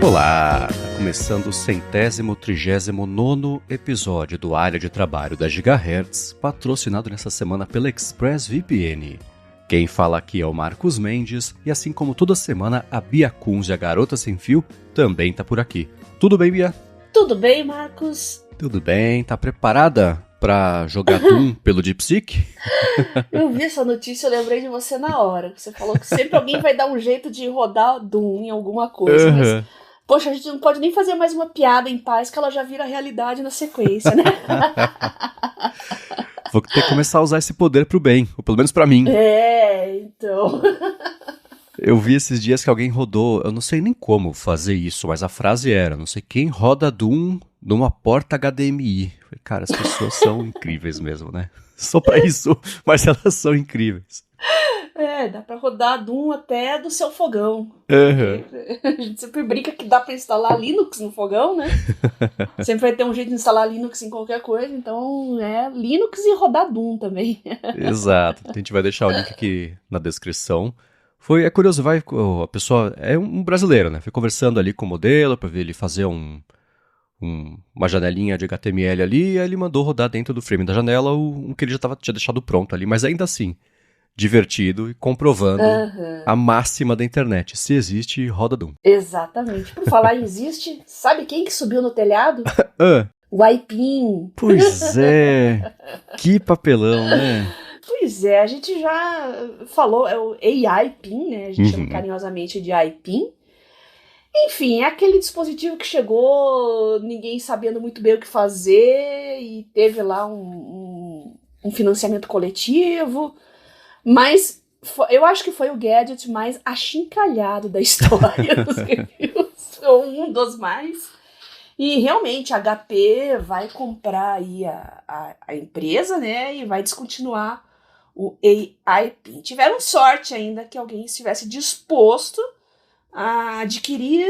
Olá! Tá começando o 139º episódio do Área de Trabalho da Gigahertz, patrocinado nessa semana pela ExpressVPN. Quem fala aqui é o Marcos Mendes, e assim como toda semana, a Bia Kunz, a garota sem fio, também tá por aqui. Tudo bem, Bia? Tudo bem, Marcos? Tudo bem, tá preparada pra jogar Doom pelo DeepSeek? Eu vi essa notícia, eu lembrei de você na hora. Você falou que sempre alguém vai dar um jeito de rodar Doom em alguma coisa, mas... Poxa, a gente não pode nem fazer mais uma piada em paz, que ela já vira realidade na sequência, né? Vou ter que começar a usar esse poder pro bem, ou pelo menos pra mim. Então... Eu vi esses dias que alguém rodou, eu não sei nem como fazer isso, mas a frase era, não sei quem roda Doom numa porta HDMI. Cara, as pessoas são incríveis mesmo, né? Só pra isso, mas elas são incríveis. Dá pra rodar Doom até do seu fogão. Uhum. A gente sempre brinca que dá pra instalar Linux no fogão, né? Sempre vai ter um jeito de instalar Linux em qualquer coisa, então Linux e rodar Doom também. Exato, a gente vai deixar o link aqui na descrição. É curioso, a pessoa é um brasileiro, né? Foi conversando ali com o modelo pra ver ele fazer uma janelinha de HTML ali, e aí ele mandou rodar dentro do frame da janela um que ele já tinha deixado pronto ali, mas ainda assim, divertido e comprovando a máxima da internet. Se existe, roda Doom. Exatamente. Por falar em existe, sabe quem que subiu no telhado? O Aipim. Pois é, que papelão, né? Pois é, a gente já falou, é o AI PIN, né? A gente chama carinhosamente de Aipim. Enfim, é aquele dispositivo que chegou, ninguém sabendo muito bem o que fazer, e teve lá um financiamento coletivo, mas eu acho que foi o gadget mais achincalhado da história dos reviews, ou um dos mais. E realmente a HP vai comprar aí a empresa, né, e vai descontinuar o AI PIN. Tiveram sorte ainda que alguém estivesse disposto a adquirir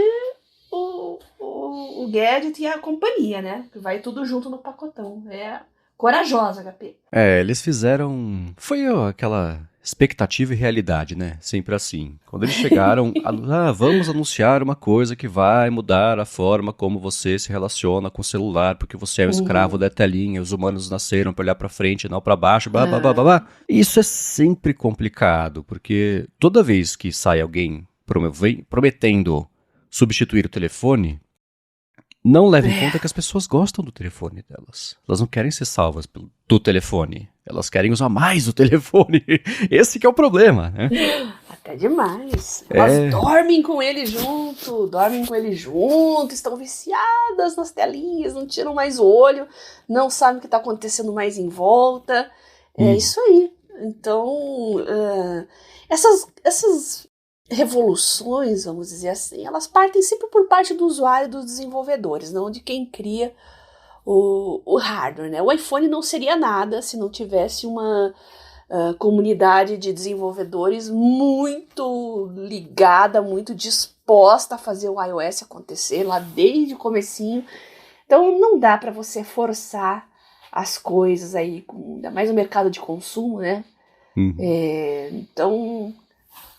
o gadget e a companhia, né? Que vai tudo junto no pacotão. É corajosa, HP. Eles fizeram... Foi aquela expectativa e realidade, né? Sempre assim. Quando eles chegaram, vamos anunciar uma coisa que vai mudar a forma como você se relaciona com o celular, porque você é um escravo da telinha, os humanos nasceram para olhar para frente, não para baixo, blá, blá, blá, blá, blá. Isso é sempre complicado, porque toda vez que sai alguém prometendo substituir o telefone, não leve em conta que as pessoas gostam do telefone delas. Elas não querem ser salvas do telefone. Elas querem usar mais o telefone. Esse que é o problema, né? Até demais. Elas dormem com ele junto, estão viciadas nas telinhas, não tiram mais o olho, não sabem o que está acontecendo mais em volta. É isso aí. Então, essas revoluções, vamos dizer assim, elas partem sempre por parte do usuário e dos desenvolvedores, não de quem cria o hardware, né? O iPhone não seria nada se não tivesse uma comunidade de desenvolvedores muito ligada, muito disposta a fazer o iOS acontecer lá desde o comecinho. Então não dá para você forçar as coisas aí, ainda mais no mercado de consumo, né? Então...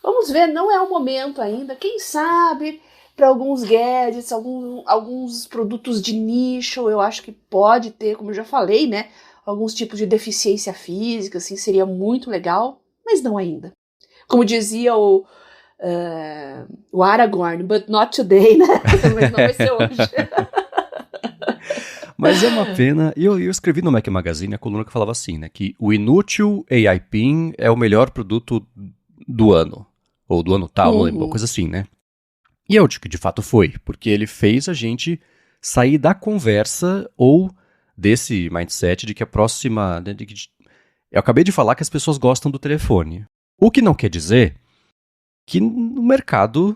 Vamos ver, não é o momento ainda. Quem sabe, para alguns gadgets, alguns produtos de nicho, eu acho que pode ter, como eu já falei, né? Alguns tipos de deficiência física, assim, seria muito legal, mas não ainda. Como dizia o Aragorn, but not today, né? Mas não vai ser hoje. Mas é uma pena, e eu escrevi no Mac Magazine a coluna que falava assim, né? Que o inútil AI PIN é o melhor produto do ano, ou do ano tal, não lembro, uma coisa assim, né? E eu acho que de fato foi, porque ele fez a gente sair da conversa ou desse mindset de que a próxima... Né, eu acabei de falar que as pessoas gostam do telefone. O que não quer dizer que no mercado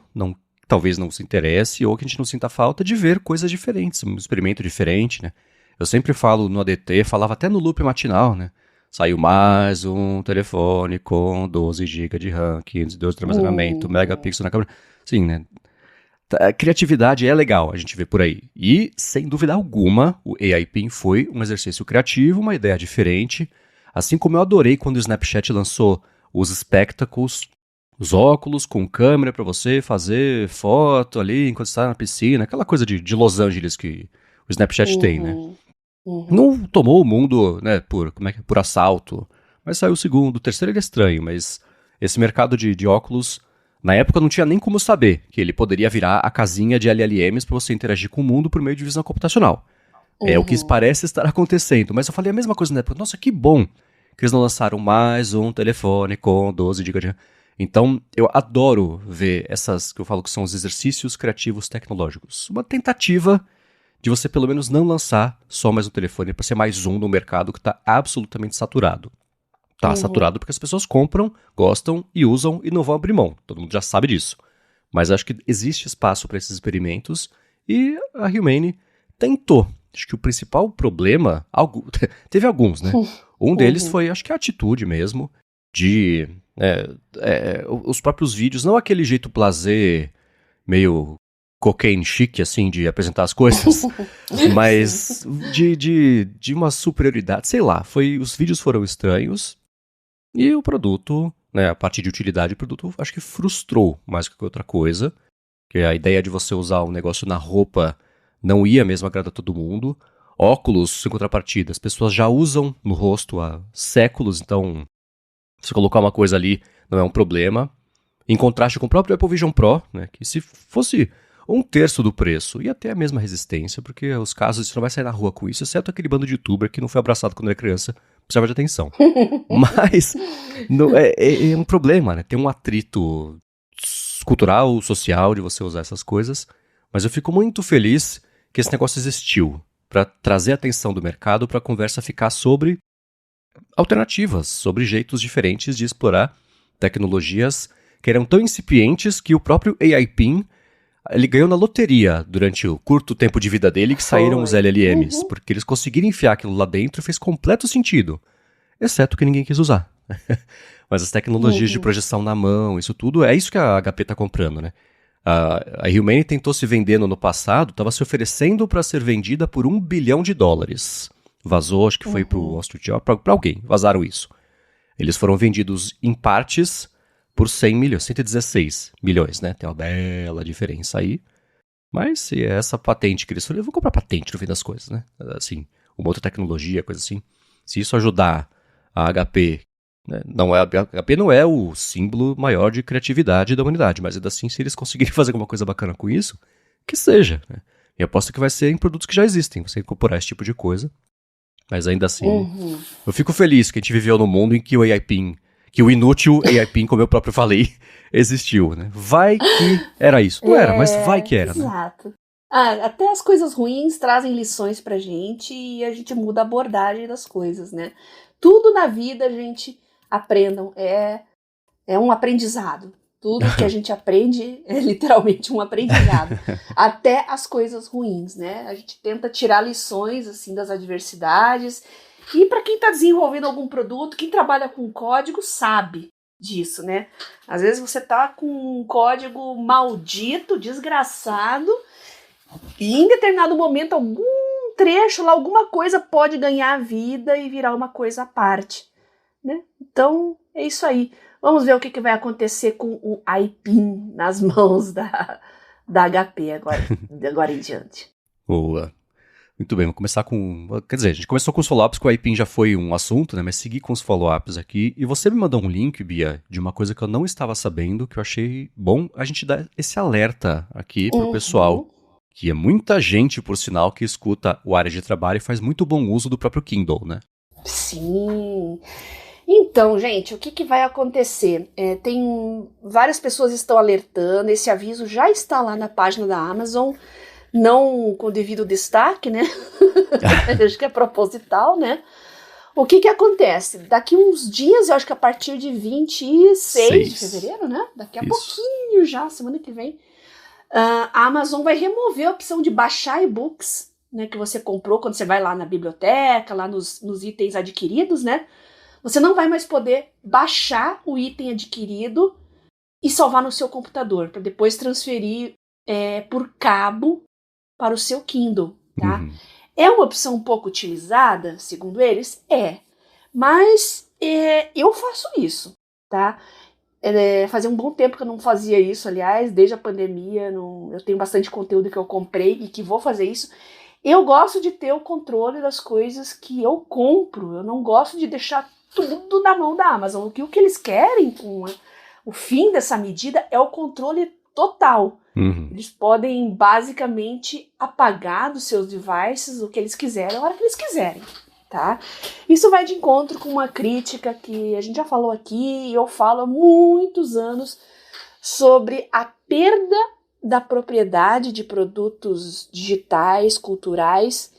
talvez não se interesse ou que a gente não sinta falta de ver coisas diferentes, um experimento diferente, né? Eu sempre falo no ADT, falava até no loop matinal, né? Saiu mais um telefone com 12 GB de RAM, 512 de armazenamento, megapixel na câmera. Sim, né? A criatividade é legal, a gente vê por aí. E, sem dúvida alguma, o AI PIN foi um exercício criativo, uma ideia diferente. Assim como eu adorei quando o Snapchat lançou os Spectacles, Os óculos com câmera para você fazer foto ali enquanto está na piscina, aquela coisa de Los Angeles que o Snapchat tem, né? Não tomou o mundo, né, por assalto, mas saiu o segundo, o terceiro ele é estranho, mas esse mercado de óculos, na época não tinha nem como saber que ele poderia virar a casinha de LLMs para você interagir com o mundo por meio de visão computacional. É o que parece estar acontecendo, mas eu falei a mesma coisa na época, nossa, que bom que eles não lançaram mais um telefone com 12 GB de RAM. Então, eu adoro ver essas, que eu falo que são os exercícios criativos tecnológicos. Uma tentativa de você pelo menos não lançar só mais um telefone para ser mais um no mercado que está absolutamente saturado. Tá saturado porque as pessoas compram, gostam e usam e não vão abrir mão. Todo mundo já sabe disso. Mas acho que existe espaço para esses experimentos e a Humane tentou. Acho que o principal problema, teve alguns, né? Um deles foi, acho que a atitude mesmo, de os próprios vídeos, não aquele jeito blasé, meio cocaine chique, assim, de apresentar as coisas, mas de uma superioridade, sei lá, os vídeos foram estranhos e o produto, né, a partir de utilidade, o produto acho que frustrou mais que outra coisa, que a ideia de você usar um negócio na roupa não ia mesmo agradar todo mundo. Óculos, em contrapartida, as pessoas já usam no rosto há séculos, então se colocar uma coisa ali não é um problema. Em contraste com o próprio Apple Vision Pro, né, que se fosse um terço do preço, ia ter a mesma resistência, porque os casos, você não vai sair na rua com isso, exceto aquele bando de youtuber que não foi abraçado quando era criança, precisava de atenção. Mas é um problema, né? Tem um atrito cultural, social de você usar essas coisas, mas eu fico muito feliz que esse negócio existiu, para trazer a atenção do mercado para a conversa ficar sobre alternativas, sobre jeitos diferentes de explorar tecnologias que eram tão incipientes que o próprio AI PIN ele ganhou na loteria durante o curto tempo de vida dele que saíram os LLMs, porque eles conseguiram enfiar aquilo lá dentro e fez completo sentido, exceto que ninguém quis usar. Mas as tecnologias de projeção na mão, isso tudo, é isso que a HP está comprando, né? A Humane tentou se vender no passado, estava se oferecendo para ser vendida por $1 bilhão. Vazou, acho que foi para o Wall Street Journal, para alguém, vazaram isso. Eles foram vendidos em partes por 100 milhões, 116 milhões, né? Tem uma bela diferença aí. Mas se é essa patente que eles foram, eu vou comprar patente no fim das coisas, né? Assim, uma outra tecnologia, coisa assim. Se isso ajudar a HP, né? A HP não é o símbolo maior de criatividade da humanidade, mas ainda assim, se eles conseguirem fazer alguma coisa bacana com isso, que seja, né? E aposto que vai ser em produtos que já existem, você incorporar esse tipo de coisa. Mas ainda assim, eu fico feliz que a gente viveu num mundo em que o AI PIN, que o inútil AI PIN, como eu próprio falei, existiu, né? Vai que era isso. Não era, mas vai que era, exato. Né? Até as coisas ruins trazem lições pra gente e a gente muda a abordagem das coisas, né? Tudo na vida, gente, aprendam, é um aprendizado. Tudo que a gente aprende é literalmente um aprendizado. Até as coisas ruins, né? A gente tenta tirar lições, assim, das adversidades. E para quem está desenvolvendo algum produto, quem trabalha com código sabe disso, né? Às vezes você tá com um código maldito, desgraçado, e em determinado momento algum trecho lá, alguma coisa pode ganhar vida e virar uma coisa à parte, né? Então, é isso aí. Vamos ver o que vai acontecer com o iPin nas mãos da HP agora em diante. Boa. Muito bem, vamos começar com... Quer dizer, a gente começou com os follow-ups, que o iPin já foi um assunto, né? Mas seguir com os follow-ups aqui. E você me mandou um link, Bia, de uma coisa que eu não estava sabendo, que eu achei bom a gente dar esse alerta aqui pro pessoal. Que é muita gente, por sinal, que escuta o Área de Trabalho e faz muito bom uso do próprio Kindle, né? Sim. Então, gente, o que vai acontecer? Tem várias pessoas estão alertando, esse aviso já está lá na página da Amazon, não com devido destaque, né? Acho que é proposital, né? O que acontece? Daqui uns dias, eu acho que a partir de 26 de fevereiro, né? Daqui a pouquinho já, semana que vem, a Amazon vai remover a opção de baixar e-books, né, que você comprou quando você vai lá na biblioteca, lá nos itens adquiridos, né? Você não vai mais poder baixar o item adquirido e salvar no seu computador, para depois transferir por cabo para o seu Kindle, tá? É uma opção um pouco utilizada, segundo eles? Mas eu faço isso, tá? Fazia um bom tempo que eu não fazia isso, aliás, desde a pandemia. Eu tenho bastante conteúdo que eu comprei e que vou fazer isso. Eu gosto de ter o controle das coisas que eu compro. Eu não gosto de deixar tudo na mão da Amazon. O que eles querem com o fim dessa medida é o controle total. Uhum. Eles podem basicamente apagar dos seus devices o que eles quiserem, a hora que eles quiserem, tá? Isso vai de encontro com uma crítica que a gente já falou aqui e eu falo há muitos anos sobre a perda da propriedade de produtos digitais, culturais,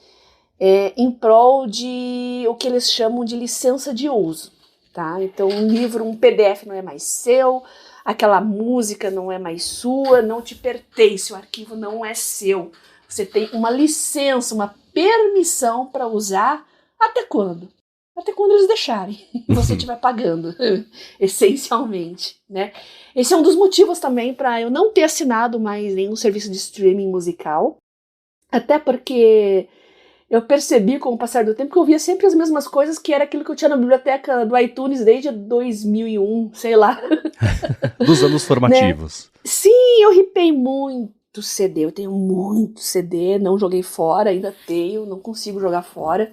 em prol de o que eles chamam de licença de uso, tá? Então um livro, um PDF não é mais seu, aquela música não é mais sua, não te pertence, o arquivo não é seu. Você tem uma licença, uma permissão para usar até quando? Até quando eles deixarem e você estiver pagando, essencialmente, né? Esse é um dos motivos também para eu não ter assinado mais nenhum serviço de streaming musical, até porque eu percebi com o passar do tempo que eu via sempre as mesmas coisas, que era aquilo que eu tinha na biblioteca do iTunes desde 2001, sei lá. Dos anos formativos. Né? Sim, eu ripei muito CD, eu tenho muito CD, não joguei fora, ainda tenho, não consigo jogar fora,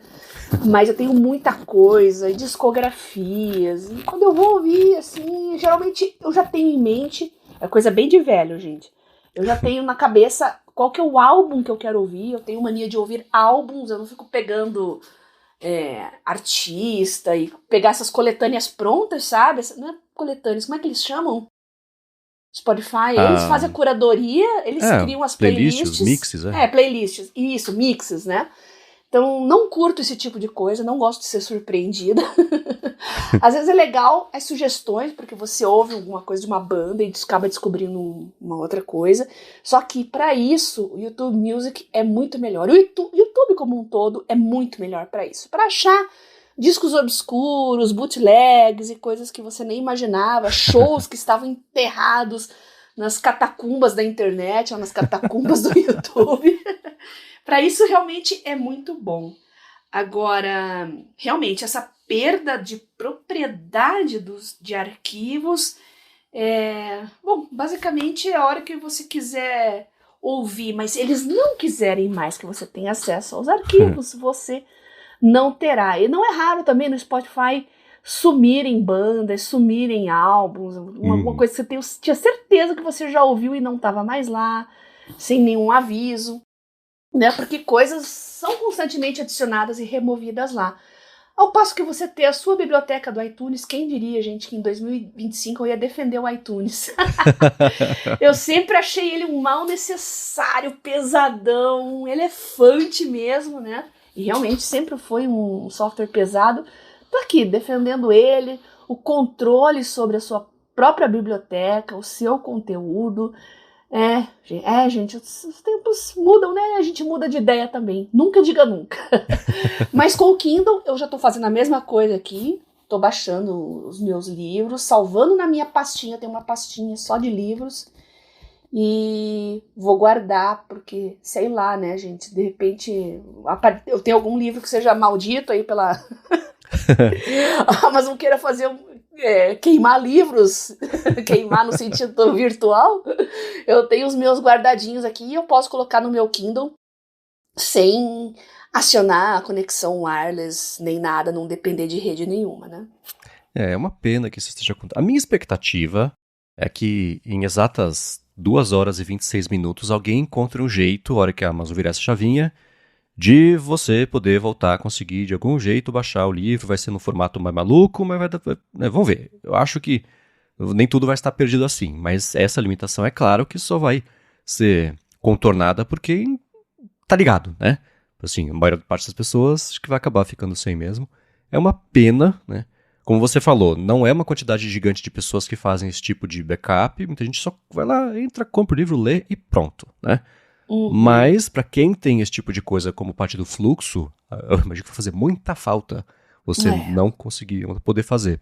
mas eu tenho muita coisa, discografias, e quando eu vou ouvir, assim, geralmente eu já tenho em mente, é coisa bem de velho, gente, eu já tenho na cabeça qual que é o álbum que eu quero ouvir, eu tenho mania de ouvir álbuns, eu não fico pegando artista e pegar essas coletâneas prontas, sabe? Não é coletâneas, como é que eles chamam? Spotify, eles fazem a curadoria, eles criam as playlists. Mixes, playlists, isso, mixes, né? Então, não curto esse tipo de coisa, não gosto de ser surpreendida. Às vezes é legal as sugestões, porque você ouve alguma coisa de uma banda e acaba descobrindo uma outra coisa. Só que, para isso, o YouTube Music é muito melhor. O YouTube como um todo é muito melhor para isso. Para achar discos obscuros, bootlegs e coisas que você nem imaginava, shows que estavam enterrados nas catacumbas da internet ou nas catacumbas do YouTube. Para isso, realmente é muito bom. Agora, realmente, essa perda de propriedade de arquivos bom, basicamente é a hora que você quiser ouvir, mas eles não quiserem mais que você tenha acesso aos arquivos, você não terá. E não é raro também no Spotify sumirem bandas, sumirem álbuns, uma coisa que você tinha certeza que você já ouviu e não estava mais lá, sem nenhum aviso, né? Porque coisas são constantemente adicionadas e removidas lá. Ao passo que você ter a sua biblioteca do iTunes, quem diria, gente, que em 2025 eu ia defender o iTunes. Eu sempre achei ele um mal necessário, pesadão, um elefante mesmo, né? E realmente sempre foi um software pesado. Tô aqui defendendo ele, o controle sobre a sua própria biblioteca, o seu conteúdo. Gente, os tempos mudam, né? A gente muda de ideia também. Nunca diga nunca. Mas com o Kindle, eu já tô fazendo a mesma coisa aqui. Tô baixando os meus livros, salvando na minha pastinha. Tem uma pastinha só de livros. E vou guardar, porque, sei lá, né, gente? De repente, eu tenho algum livro que seja maldito aí pela Amazon queira fazer queimar livros, queimar no sentido virtual. Eu tenho os meus guardadinhos aqui e eu posso colocar no meu Kindle sem acionar a conexão wireless nem nada, não depender de rede nenhuma, né? É uma pena que isso esteja acontecendo. A minha expectativa é que em exatas 2 horas e 26 minutos alguém encontre um jeito, a hora que a Amazon virar essa chavinha, de você poder voltar a conseguir de algum jeito baixar o livro. Vai ser no formato mais maluco, mas vai dar, vamos ver. Eu acho que nem tudo vai estar perdido assim, mas essa limitação é claro que só vai ser contornada porque tá ligado, né? Assim, a maior parte das pessoas acho que vai acabar ficando sem mesmo. É uma pena, né? Como você falou, não é uma quantidade gigante de pessoas que fazem esse tipo de backup. Muita gente só vai lá, entra, compra o livro, lê e pronto, né? Mas, para quem tem esse tipo de coisa como parte do fluxo, eu imagino que vai fazer muita falta você não conseguir, não poder fazer.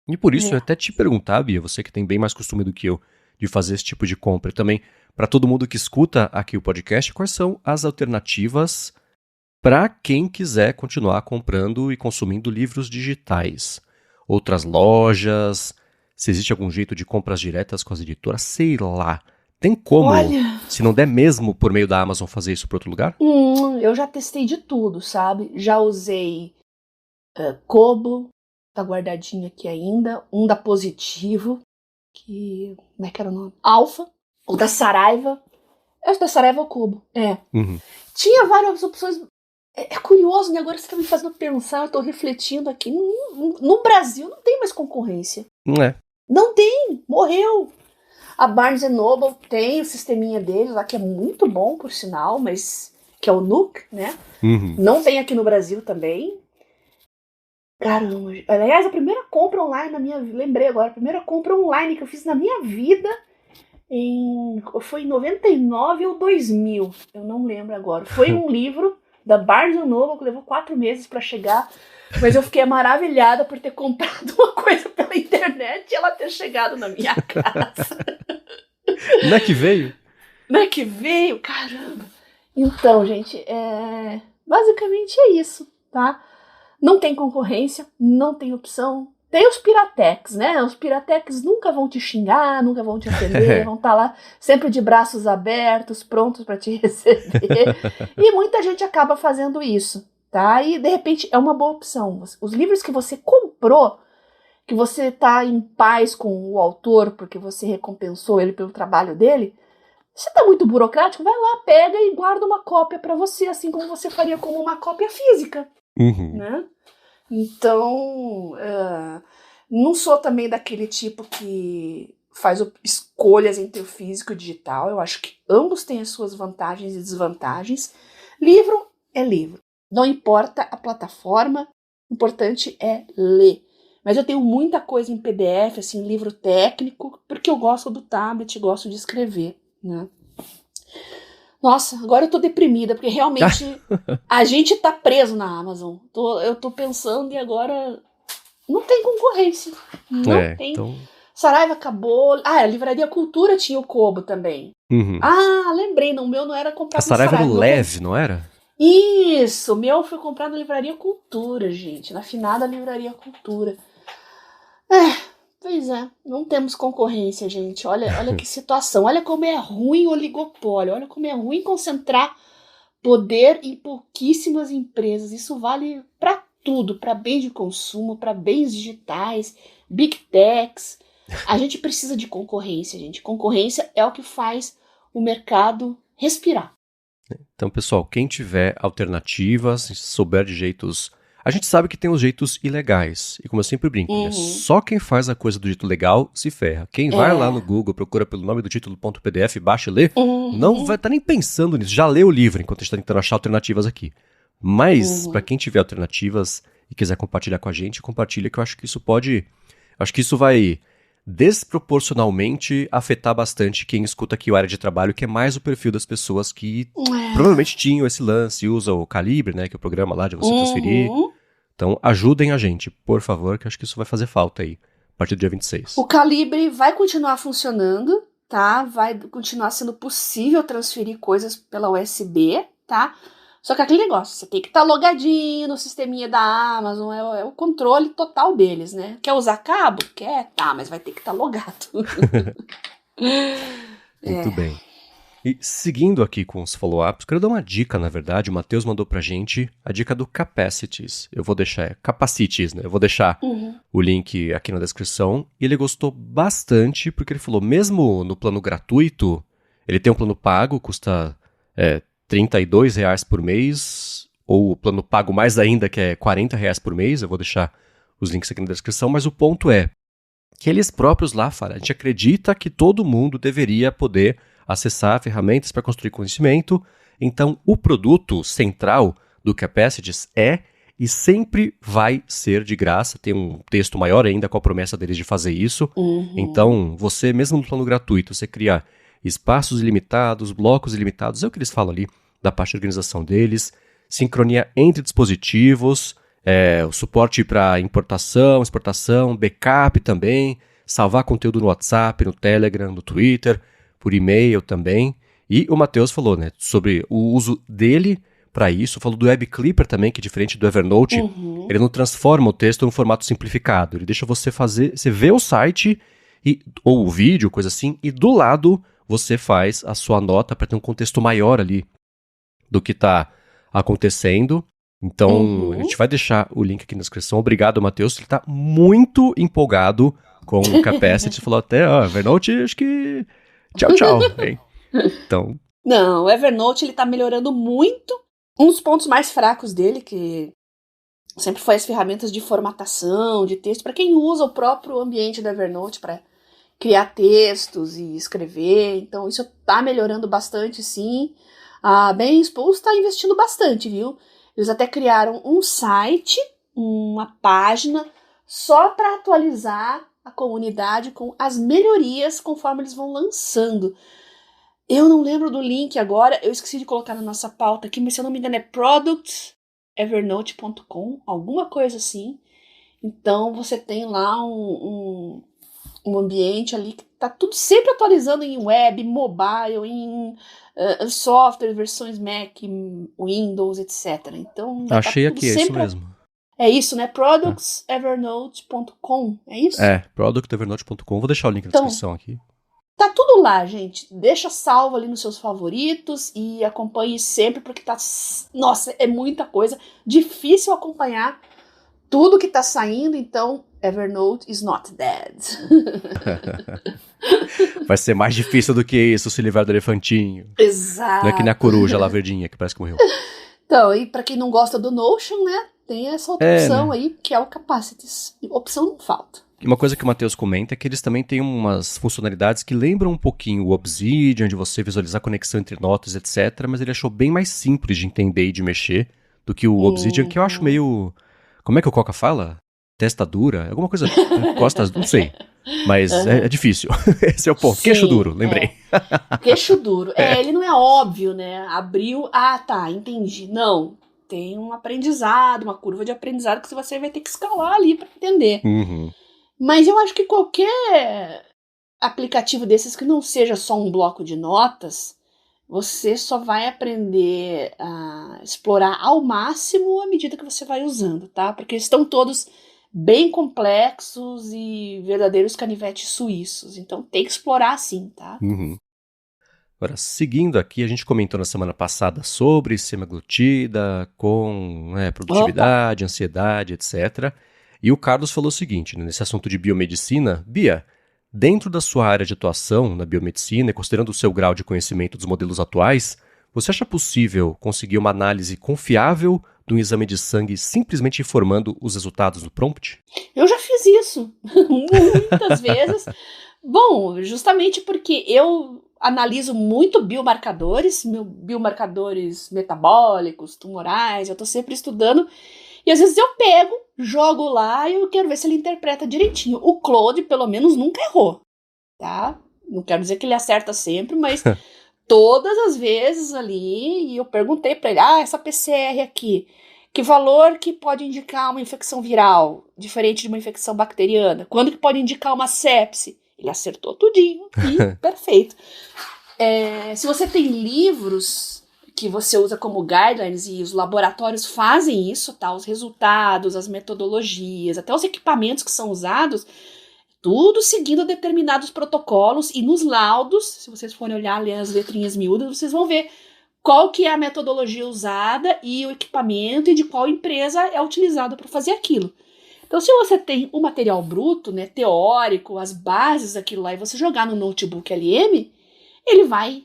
E por isso, eu até te perguntar, Bia, você que tem bem mais costume do que eu de fazer esse tipo de compra, e também para todo mundo que escuta aqui o podcast, quais são as alternativas para quem quiser continuar comprando e consumindo livros digitais? Outras lojas, se existe algum jeito de compras diretas com as editoras, sei lá. Tem como, Olha, se não der mesmo por meio da Amazon, fazer isso para outro lugar? eu já testei de tudo, sabe? Já usei Kobo, tá guardadinho aqui ainda. Um da Positivo, que... Como é que era o nome? Alpha. O da Saraiva. Esse da Saraiva é o Kobo, Uhum. Tinha várias opções. É curioso, né? Agora você tá me fazendo pensar, eu tô refletindo aqui. No Brasil não tem mais concorrência. Não é. Não tem, morreu. A Barnes Noble tem o sisteminha deles lá, que é muito bom, por sinal, mas que é o Nook, né? Uhum. Não tem aqui no Brasil também. Caramba. Aliás, a primeira compra online na minha vida, lembrei agora, a primeira compra online que eu fiz na minha vida foi em 99 ou 2000, eu não lembro agora. Foi um livro da Barnes Noble que levou 4 meses pra chegar, mas eu fiquei maravilhada por ter comprado uma coisa pela internet e ela ter chegado na minha casa. Não é que veio? Não é que veio? Caramba! Então, gente, basicamente é isso, tá? Não tem concorrência, não tem opção. Tem os Piratex, né? Os Piratex nunca vão te xingar, nunca vão te ofender, vão estar lá sempre de braços abertos, prontos para te receber. E muita gente acaba fazendo isso, tá? E de repente é uma boa opção. Os livros que você comprou, que você tá em paz com o autor porque você recompensou ele pelo trabalho dele, se tá muito burocrático, vai lá, pega e guarda uma cópia para você, assim como você faria como uma cópia física. Uhum. Né? Então, não sou também daquele tipo que faz escolhas entre o físico e o digital. Eu acho que ambos têm as suas vantagens e desvantagens. Livro é livro. Não importa a plataforma, o importante é ler. Mas eu tenho muita coisa em PDF, assim, livro técnico, porque eu gosto do tablet, gosto de escrever, né? Nossa, agora eu tô deprimida, porque realmente a gente tá preso na Amazon. Eu tô pensando e agora não tem concorrência. Não tem. Então... Saraiva acabou. Ah, a Livraria Cultura tinha o Kobo também. Uhum. Ah, lembrei, o meu não era comprado na Saraiva. A Saraiva era o Leve, não era? Isso, o meu foi comprado na Livraria Cultura, gente. Na finada Livraria Cultura. Pois é, não temos concorrência, gente. Olha que situação. Olha como é ruim o oligopólio. Olha como é ruim concentrar poder em pouquíssimas empresas. Isso vale para tudo, para bens de consumo, para bens digitais, big techs. A gente precisa de concorrência, gente. Concorrência é o que faz o mercado respirar. Então, pessoal, quem tiver alternativas, souber de jeitos... A gente sabe que tem os jeitos ilegais. E como eu sempre brinco, né? Só quem faz a coisa do jeito legal se ferra. Quem vai lá no Google, procura pelo nome do título.pdf, baixa e lê, não vai estar nem pensando nisso. Já lê o livro enquanto a gente está tentando achar alternativas aqui. Mas, para quem tiver alternativas e quiser compartilhar com a gente, compartilha, que eu acho que isso pode... Acho que isso vai desproporcionalmente afetar bastante quem escuta aqui o Área de Trabalho, que é mais o perfil das pessoas que provavelmente tinham esse lance, usam o Calibre, né, que é o programa lá de você transferir. Então, ajudem a gente, por favor, que acho que isso vai fazer falta aí, a partir do dia 26. O Calibre vai continuar funcionando, tá? Vai continuar sendo possível transferir coisas pela USB, tá? Só que aquele negócio, você tem que estar logadinho no sisteminha da Amazon, é o controle total deles, né? Quer usar cabo? Quer? Tá, mas vai ter que estar logado. Muito bem. E seguindo aqui com os follow-ups, quero dar uma dica, na verdade, o Matheus mandou pra gente a dica do Capacities. Eu vou deixar, Capacities, né? Eu vou deixar o link aqui na descrição. E ele gostou bastante, porque ele falou, mesmo no plano gratuito, ele tem um plano pago, custa R$32 por mês, ou o plano pago mais ainda, que é R$40 por mês. Eu vou deixar os links aqui na descrição, mas o ponto é que eles próprios lá falam, a gente acredita que todo mundo deveria poder acessar ferramentas para construir conhecimento. Então, o produto central do Capacities é e sempre vai ser de graça. Tem um texto maior ainda com a promessa deles de fazer isso. Então, você, mesmo no plano gratuito, você cria espaços ilimitados, blocos ilimitados, é o que eles falam ali da parte de organização deles, sincronia entre dispositivos, o suporte para importação, exportação, backup também, salvar conteúdo no WhatsApp, no Telegram, no Twitter, por e-mail também. E o Matheus falou, né, sobre o uso dele para isso. Falou do Web Clipper também, que diferente do Evernote, ele não transforma o texto num formato simplificado. Ele deixa você ver o site ou o vídeo, coisa assim, e do lado você faz a sua nota para ter um contexto maior ali do que está acontecendo. Então, a gente vai deixar o link aqui na descrição. Obrigado, Matheus. Ele está muito empolgado com o Capacity. Falou até, Evernote, acho que... Tchau, hein? Então... Não, o Evernote, ele tá melhorando muito. Um dos pontos mais fracos dele, que sempre foi as ferramentas de formatação, de texto, para quem usa o próprio ambiente do Evernote para criar textos e escrever. Então, isso tá melhorando bastante, sim. A Bem-Expulse está investindo bastante, viu? Eles até criaram um site, uma página, só para atualizar a comunidade com as melhorias conforme eles vão lançando. Eu não lembro do link agora, eu esqueci de colocar na nossa pauta aqui, mas se eu não me engano é productevernote.com, alguma coisa assim. Então você tem lá um ambiente ali que tá tudo sempre atualizando em web, mobile, em software, versões Mac, Windows, etc. Então, achei tá aqui, é isso mesmo. É isso, né? Productevernote.com, é isso? Productevernote.com. Vou deixar o link na descrição aqui. Tá tudo lá, gente. Deixa salvo ali nos seus favoritos e acompanhe sempre, porque tá... Nossa, é muita coisa. Difícil acompanhar tudo que tá saindo, então Evernote is not dead. Vai ser mais difícil do que isso se livrar do elefantinho. Exato. Não é que nem a coruja lá verdinha que parece que morreu. Então, e pra quem não gosta do Notion, né, tem essa outra opção, né, aí, que é o Capacities. Opção não falta. E uma coisa que o Matheus comenta é que eles também têm umas funcionalidades que lembram um pouquinho o Obsidian, de você visualizar a conexão entre notas, etc. Mas ele achou bem mais simples de entender e de mexer do que o Obsidian, que eu acho meio... Como é que o Coca fala? Testa dura? Alguma coisa... Costas... Não sei. Mas é difícil. Esse é o ponto. Sim, queixo duro, lembrei. Queixo duro. Ele não é óbvio, né? Abriu... Ah, tá, entendi. Não. Tem um aprendizado, uma curva de aprendizado que você vai ter que escalar ali para entender. Mas eu acho que qualquer aplicativo desses que não seja só um bloco de notas, você só vai aprender a explorar ao máximo à medida que você vai usando, tá? Porque estão todos bem complexos e verdadeiros canivetes suíços. Então tem que explorar sim, tá? Agora, seguindo aqui, a gente comentou na semana passada sobre semaglutida, com produtividade, ansiedade, etc. E o Carlos falou o seguinte, né, nesse assunto de biomedicina: Bia, dentro da sua área de atuação na biomedicina, considerando o seu grau de conhecimento dos modelos atuais, você acha possível conseguir uma análise confiável de um exame de sangue simplesmente informando os resultados do prompt? Eu já fiz isso muitas vezes. Bom, justamente porque eu analiso muito biomarcadores metabólicos, tumorais, eu estou sempre estudando. E às vezes eu pego, jogo lá e eu quero ver se ele interpreta direitinho. O Claude, pelo menos, nunca errou, tá? Não quero dizer que ele acerta sempre, mas todas as vezes ali, e eu perguntei para ele, essa PCR aqui, que valor que pode indicar uma infecção viral, diferente de uma infecção bacteriana? Quando que pode indicar uma sepse? Ele acertou tudinho e perfeito. Se você tem livros que você usa como guidelines, e os laboratórios fazem isso, tá? Os resultados, as metodologias, até os equipamentos que são usados, tudo seguindo determinados protocolos, e nos laudos, se vocês forem olhar, ler as letrinhas miúdas, vocês vão ver qual que é a metodologia usada e o equipamento e de qual empresa é utilizado para fazer aquilo. Então, se você tem o material bruto, né, teórico, as bases daquilo lá, e você jogar no notebook LM, ele vai,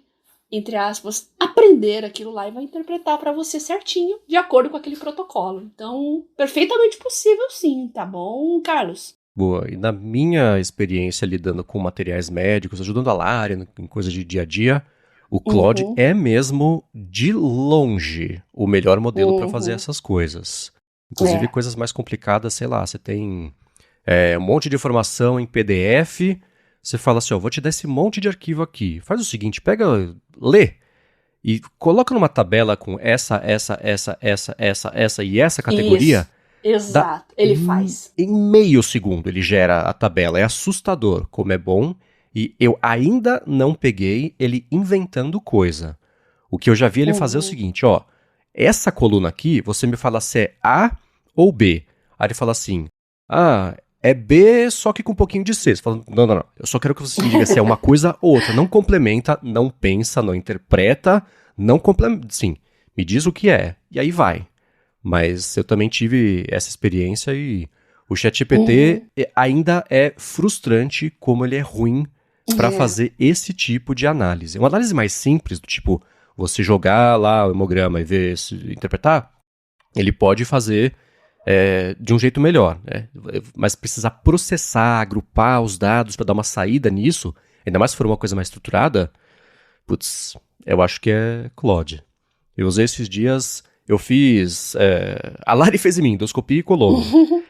entre aspas, aprender aquilo lá e vai interpretar para você certinho, de acordo com aquele protocolo. Então, perfeitamente possível sim, tá bom, Carlos? Boa, e na minha experiência lidando com materiais médicos, ajudando a Lari em coisas de dia a dia, o Claude é mesmo, de longe, o melhor modelo para fazer essas coisas. Inclusive coisas mais complicadas, sei lá, você tem um monte de informação em PDF, você fala assim, vou te dar esse monte de arquivo aqui. Faz o seguinte, lê e coloca numa tabela com essa e essa categoria. Isso, exato, ele faz. Em meio segundo ele gera a tabela, é assustador como é bom, e eu ainda não peguei ele inventando coisa. O que eu já vi ele fazer é o seguinte, essa coluna aqui, você me fala se é A ou B. Aí ele fala assim, é B, só que com um pouquinho de C. Você fala, não. Eu só quero que você me diga se é uma coisa ou outra. Não complementa, não pensa, não interpreta, não complementa. Sim, me diz o que é. E aí vai. Mas eu também tive essa experiência e o ChatGPT ainda é frustrante como ele é ruim para fazer esse tipo de análise. Uma análise mais simples, do tipo, você jogar lá o hemograma e ver se interpretar, ele pode fazer de um jeito melhor, né? Mas precisar processar, agrupar os dados para dar uma saída nisso, ainda mais se for uma coisa mais estruturada, putz, eu acho que é Claude. Eu usei esses dias, eu fiz, a Lari fez em mim, endoscopia e colônia.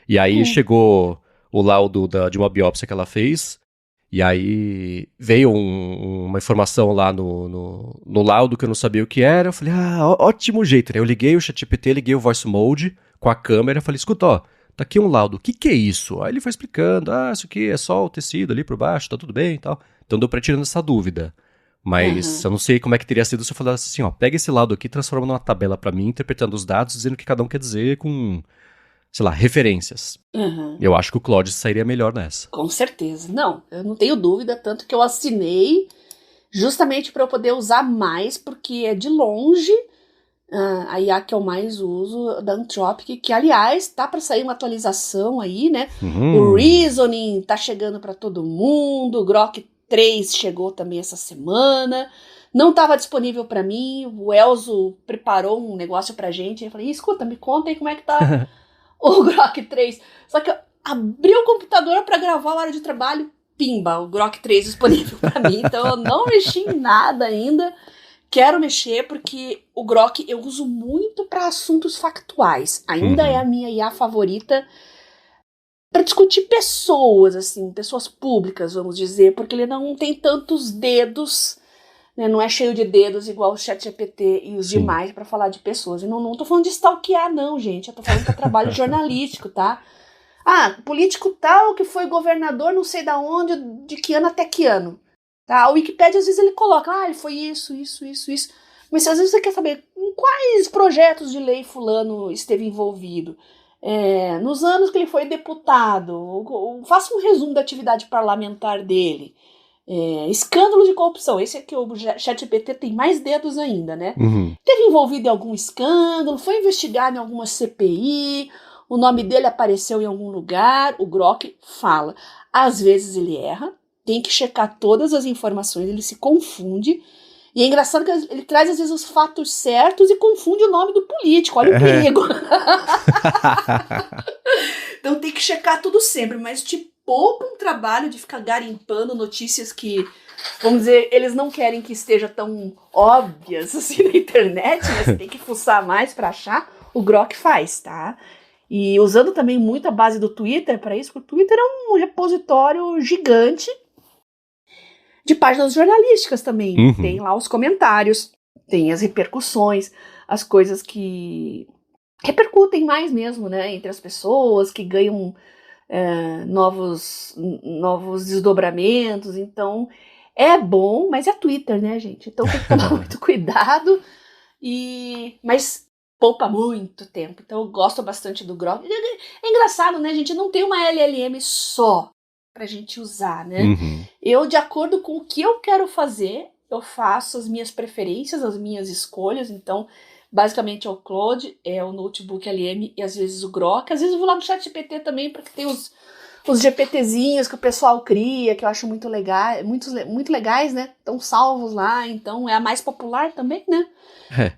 E aí chegou o laudo de uma biópsia que ela fez, e aí veio uma informação lá no laudo que eu não sabia o que era. Eu falei, ótimo jeito, né? Eu liguei o ChatGPT, liguei o Voice Mode com a câmera, falei, escuta, ó, tá aqui um laudo, o que é isso? Aí ele foi explicando, isso aqui é só o tecido ali por baixo, tá tudo bem e tal. Então deu pra tirando essa dúvida. Mas eu não sei como é que teria sido se eu falasse assim, ó, pega esse laudo aqui, transforma numa tabela pra mim, interpretando os dados, dizendo o que cada um quer dizer com, sei lá, referências. Eu acho que o Claude sairia melhor nessa. Com certeza. Não, eu não tenho dúvida, tanto que eu assinei justamente para eu poder usar mais, porque é de longe a IA que eu mais uso, da Anthropic, que aliás tá para sair uma atualização aí, né? O Reasoning tá chegando para todo mundo, o Grok 3 chegou também essa semana. Não estava disponível para mim, o Elzo preparou um negócio pra gente, eu falei, escuta, me conta aí como é que tá o Grok 3. Só que eu abri o computador para gravar a hora de trabalho, pimba, o Grok 3 disponível para mim, então eu não mexi em nada ainda. Quero mexer porque o Grok eu uso muito para assuntos factuais. Ainda é a minha IA favorita para discutir pessoas, assim, pessoas públicas, vamos dizer, porque ele não tem tantos dedos, né, não é cheio de dedos igual o ChatGPT e os demais para falar de pessoas. E não tô falando de stalkear, não, gente. Eu tô falando que é trabalho jornalístico, tá? Político tal que foi governador não sei da onde, de que ano até que ano. Tá? A Wikipédia, às vezes, ele coloca, ele foi isso. Mas às vezes você quer saber em quais projetos de lei fulano esteve envolvido. Nos anos que ele foi deputado, faça um resumo da atividade parlamentar dele. Escândalo de corrupção, esse aqui, o ChatGPT tem mais dedos ainda, né? Teve envolvido em algum escândalo, foi investigado em alguma CPI, o nome dele apareceu em algum lugar, o Grok fala. Às vezes ele erra, tem que checar todas as informações, ele se confunde. E é engraçado que ele traz, às vezes, os fatos certos e confunde o nome do político. Olha o perigo. Então tem que checar tudo sempre, mas te poupa um trabalho de ficar garimpando notícias que, vamos dizer, eles não querem que esteja tão óbvias assim na internet, né? Você tem que fuçar mais para achar. O Grok faz, tá? E usando também muito a base do Twitter para isso, porque o Twitter é um repositório gigante de páginas jornalísticas também. Tem lá os comentários, tem as repercussões, as coisas que repercutem mais mesmo, né, entre as pessoas, que ganham novos desdobramentos. Então, é bom, mas é Twitter, né, gente? Então tem que tomar muito cuidado, mas poupa muito tempo. Então eu gosto bastante do Grok. É engraçado, né, gente? Não tem uma LLM só pra gente usar, né? Eu, de acordo com o que eu quero fazer, eu faço as minhas preferências, as minhas escolhas. Então, basicamente é o Claude, é o Notebook LM e às vezes o Grok. Às vezes eu vou lá no ChatGPT também, porque tem os GPTzinhos que o pessoal cria, que eu acho muito legais, muito legais, né? Estão salvos lá, então é a mais popular também, né?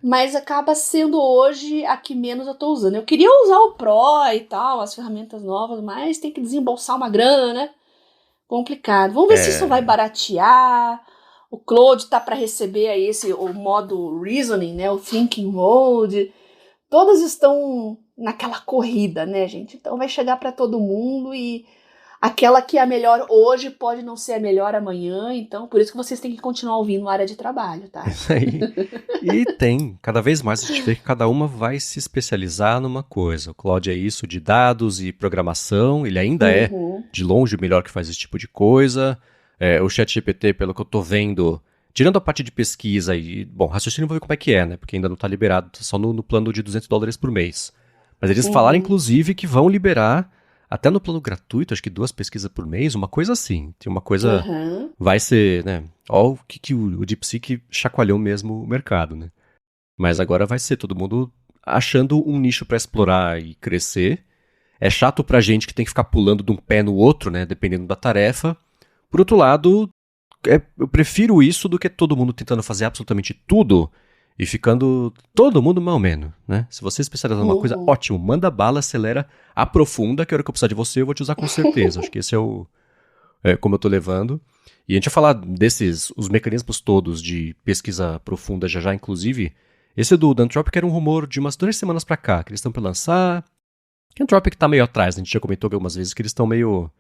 Mas acaba sendo hoje a que menos eu tô usando. Eu queria usar o Pro e tal, as ferramentas novas, mas tem que desembolsar uma grana, né? Complicado. Vamos ver se isso vai baratear. O Claude tá para receber aí o modo Reasoning, né? O Thinking Mode. Todas estão naquela corrida, né, gente? Então vai chegar para todo mundo e aquela que é a melhor hoje pode não ser a melhor amanhã. Então, por isso que vocês têm que continuar ouvindo a área de trabalho, tá? Isso aí. E cada vez mais a gente vê que cada uma vai se especializar numa coisa. O Claude é isso de dados e programação, ele ainda é de longe o melhor que faz esse tipo de coisa. O ChatGPT, pelo que eu tô vendo, tirando a parte de pesquisa e, bom, raciocínio vou ver como é que é, né? Porque ainda não tá liberado, tá só no plano de $200 por mês. Mas eles falaram, inclusive, que vão liberar, até no plano gratuito, acho que 2 pesquisas por mês, uma coisa assim. Tem uma coisa, vai ser, né? Ó o que o DeepSeek chacoalhou mesmo o mercado, né? Mas agora vai ser todo mundo achando um nicho pra explorar e crescer. É chato pra gente que tem que ficar pulando de um pé no outro, né? Dependendo da tarefa. Por outro lado, eu prefiro isso do que todo mundo tentando fazer absolutamente tudo e ficando todo mundo mal menos, né? Se você é especializado numa coisa, ótimo, manda bala, acelera, aprofunda, que a hora que eu precisar de você eu vou te usar com certeza. Acho que esse é como eu tô levando. E a gente vai falar desses, os mecanismos todos de pesquisa profunda já, inclusive. Esse do Anthropic era um rumor de umas 2 semanas pra cá, que eles estão pra lançar. Que o Anthropic tá meio atrás, né? A gente já comentou algumas vezes que eles estão meio...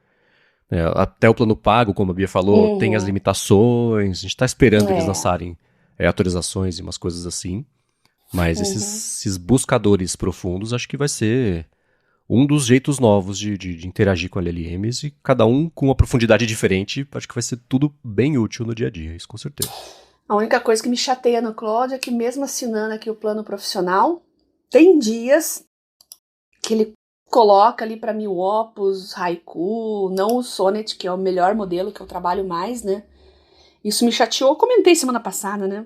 até o plano pago, como a Bia falou, tem as limitações. A gente tá esperando eles lançarem atualizações e umas coisas assim. Mas esses buscadores profundos, acho que vai ser um dos jeitos novos de interagir com LLMs. E cada um com uma profundidade diferente. Acho que vai ser tudo bem útil no dia a dia, isso com certeza. A única coisa que me chateia no Claude é que mesmo assinando aqui o plano profissional, tem dias que ele coloca ali para mim o Opus, Haiku, não o Sonnet, que é o melhor modelo que eu trabalho mais, né? Isso me chateou, eu comentei semana passada, né?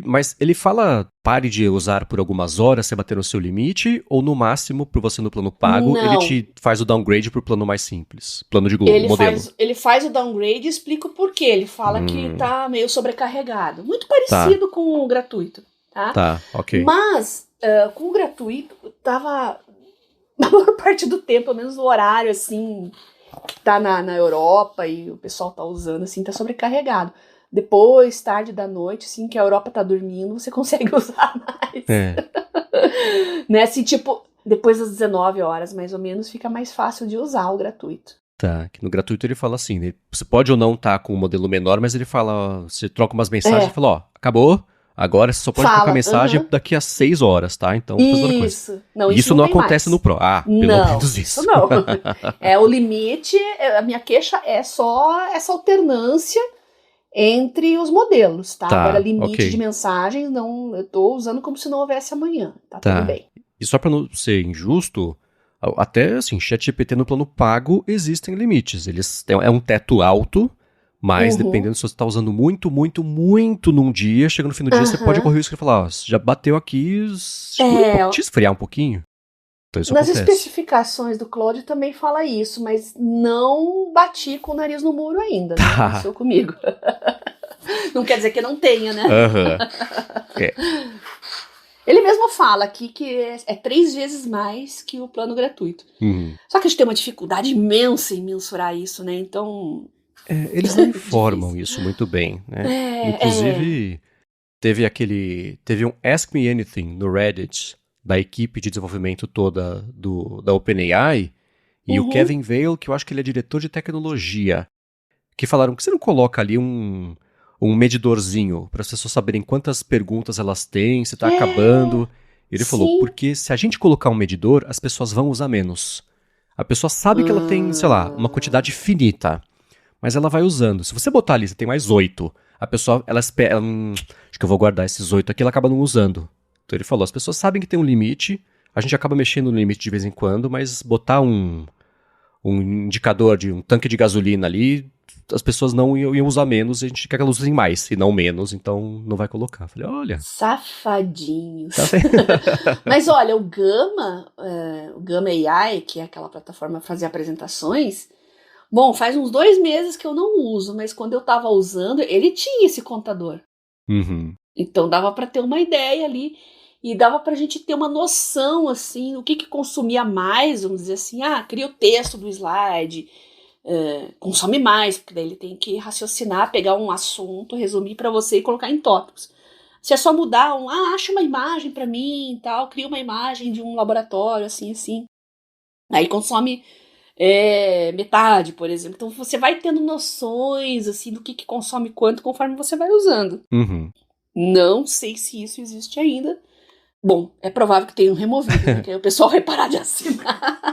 Mas ele fala, pare de usar por algumas horas, você bater no seu limite, ou no máximo, por você no plano pago, Não. ele te faz o downgrade pro plano mais simples, plano de modelo. Ele faz o downgrade e explica o porquê. Ele fala que tá meio sobrecarregado. Muito parecido com o gratuito, tá? Tá, ok. Mas, com o gratuito, tava... Na maior parte do tempo, pelo menos o horário, assim, que tá na Europa e o pessoal tá usando, assim, tá sobrecarregado. Depois, tarde da noite, assim, que a Europa tá dormindo, você consegue usar mais. Né, assim, tipo, depois das 19 horas, mais ou menos, fica mais fácil de usar o gratuito. Tá, que no gratuito ele fala assim, né? Você pode ou não estar com um modelo menor, mas ele fala, você troca umas mensagens e fala, ó, acabou, agora você só pode trocar mensagem daqui a 6 horas, tá? Então, isso. Não, isso não acontece no Pro. Ah, pelo menos isso. Não, o limite, a minha queixa é só essa alternância entre os modelos, tá? Agora, limite de mensagem, não, eu tô usando como se não houvesse amanhã, tá tudo bem. E só pra não ser injusto, até assim, ChatGPT no plano pago existem limites. Eles têm, é um teto alto, mas dependendo se você está usando muito, muito, muito num dia, chega no fim do dia, você pode correr o risco de falar, ó, já bateu aqui, te esfriar um pouquinho. Então isso nas acontece. Especificações do Claude também fala isso, mas não bati com o nariz no muro ainda, né? Aconteceu comigo. Não quer dizer que não tenha, né? Ele mesmo fala aqui que é 3 vezes mais que o plano gratuito. Só que a gente tem uma dificuldade imensa em mensurar isso, né? Então... eles não informam isso muito bem, né? Inclusive, teve um Ask Me Anything no Reddit da equipe de desenvolvimento toda da OpenAI e o Kevin Vail, que eu acho que ele é diretor de tecnologia, que falaram que você não coloca ali um medidorzinho para as pessoas saberem quantas perguntas elas têm, se tá acabando. Ele falou, porque se a gente colocar um medidor, as pessoas vão usar menos. A pessoa sabe que ela tem, sei lá, uma quantidade finita, mas ela vai usando. Se você botar ali, você tem mais 8, a pessoa, ela espera, acho que eu vou guardar esses 8 aqui, ela acaba não usando. Então ele falou, as pessoas sabem que tem um limite, a gente acaba mexendo no limite de vez em quando, mas botar um indicador de um tanque de gasolina ali, as pessoas não iam usar menos, a gente quer que elas usem mais, e não menos, então não vai colocar. Falei, olha... Safadinhos. Mas olha, o Gama AI, que é aquela plataforma para fazer apresentações, bom, faz uns 2 meses que eu não uso, mas quando eu tava usando, ele tinha esse contador. Então dava para ter uma ideia ali, e dava pra gente ter uma noção, assim, o que consumia mais, vamos dizer assim, cria o texto do slide, consome mais, porque daí ele tem que raciocinar, pegar um assunto, resumir para você e colocar em tópicos. Se é só mudar acha uma imagem para mim e tal, cria uma imagem de um laboratório, assim, assim. Aí consome metade, por exemplo. Então você vai tendo noções, assim, do que consome quanto conforme você vai usando. Não sei se isso existe ainda. Bom, é provável que tenham removido, porque aí o pessoal vai parar de assinar.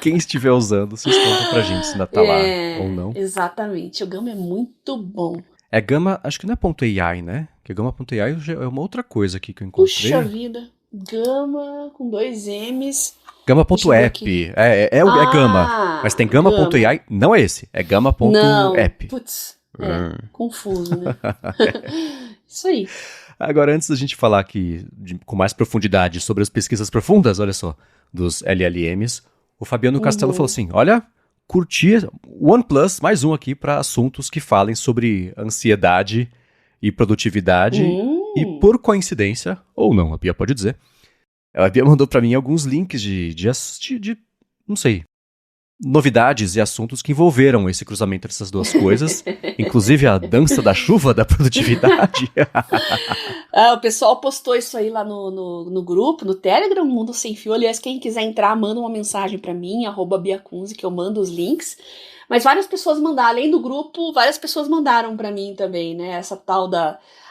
Quem estiver usando, vocês contam pra gente se ainda tá lá ou não. Exatamente, o Gama é muito bom. É Gama, acho que não é ponto .ai, né? Que Gama.ai é uma outra coisa aqui que eu encontrei. Puxa vida. Gama com 2 M's. Gama.app. É Gama. Mas tem Gama.ai, não é esse. É Não, Gama.app. putz, confuso, né? Isso aí. Agora, antes da gente falar aqui com mais profundidade sobre as pesquisas profundas, olha só, dos LLMs, o Fabiano Castelo falou assim, olha, curti OnePlus, mais um aqui para assuntos que falem sobre ansiedade e produtividade. E por coincidência, ou não, a Bia pode dizer, a Bia mandou para mim alguns links de não sei, novidades e assuntos que envolveram esse cruzamento dessas duas coisas, inclusive a dança da chuva da produtividade. O pessoal postou isso aí lá no grupo, no Telegram, Mundo Sem Fio. Aliás, quem quiser entrar, manda uma mensagem para mim, @biacunzi, que eu mando os links. Mas várias pessoas mandaram, além do grupo, várias pessoas mandaram para mim também, né? Essa tal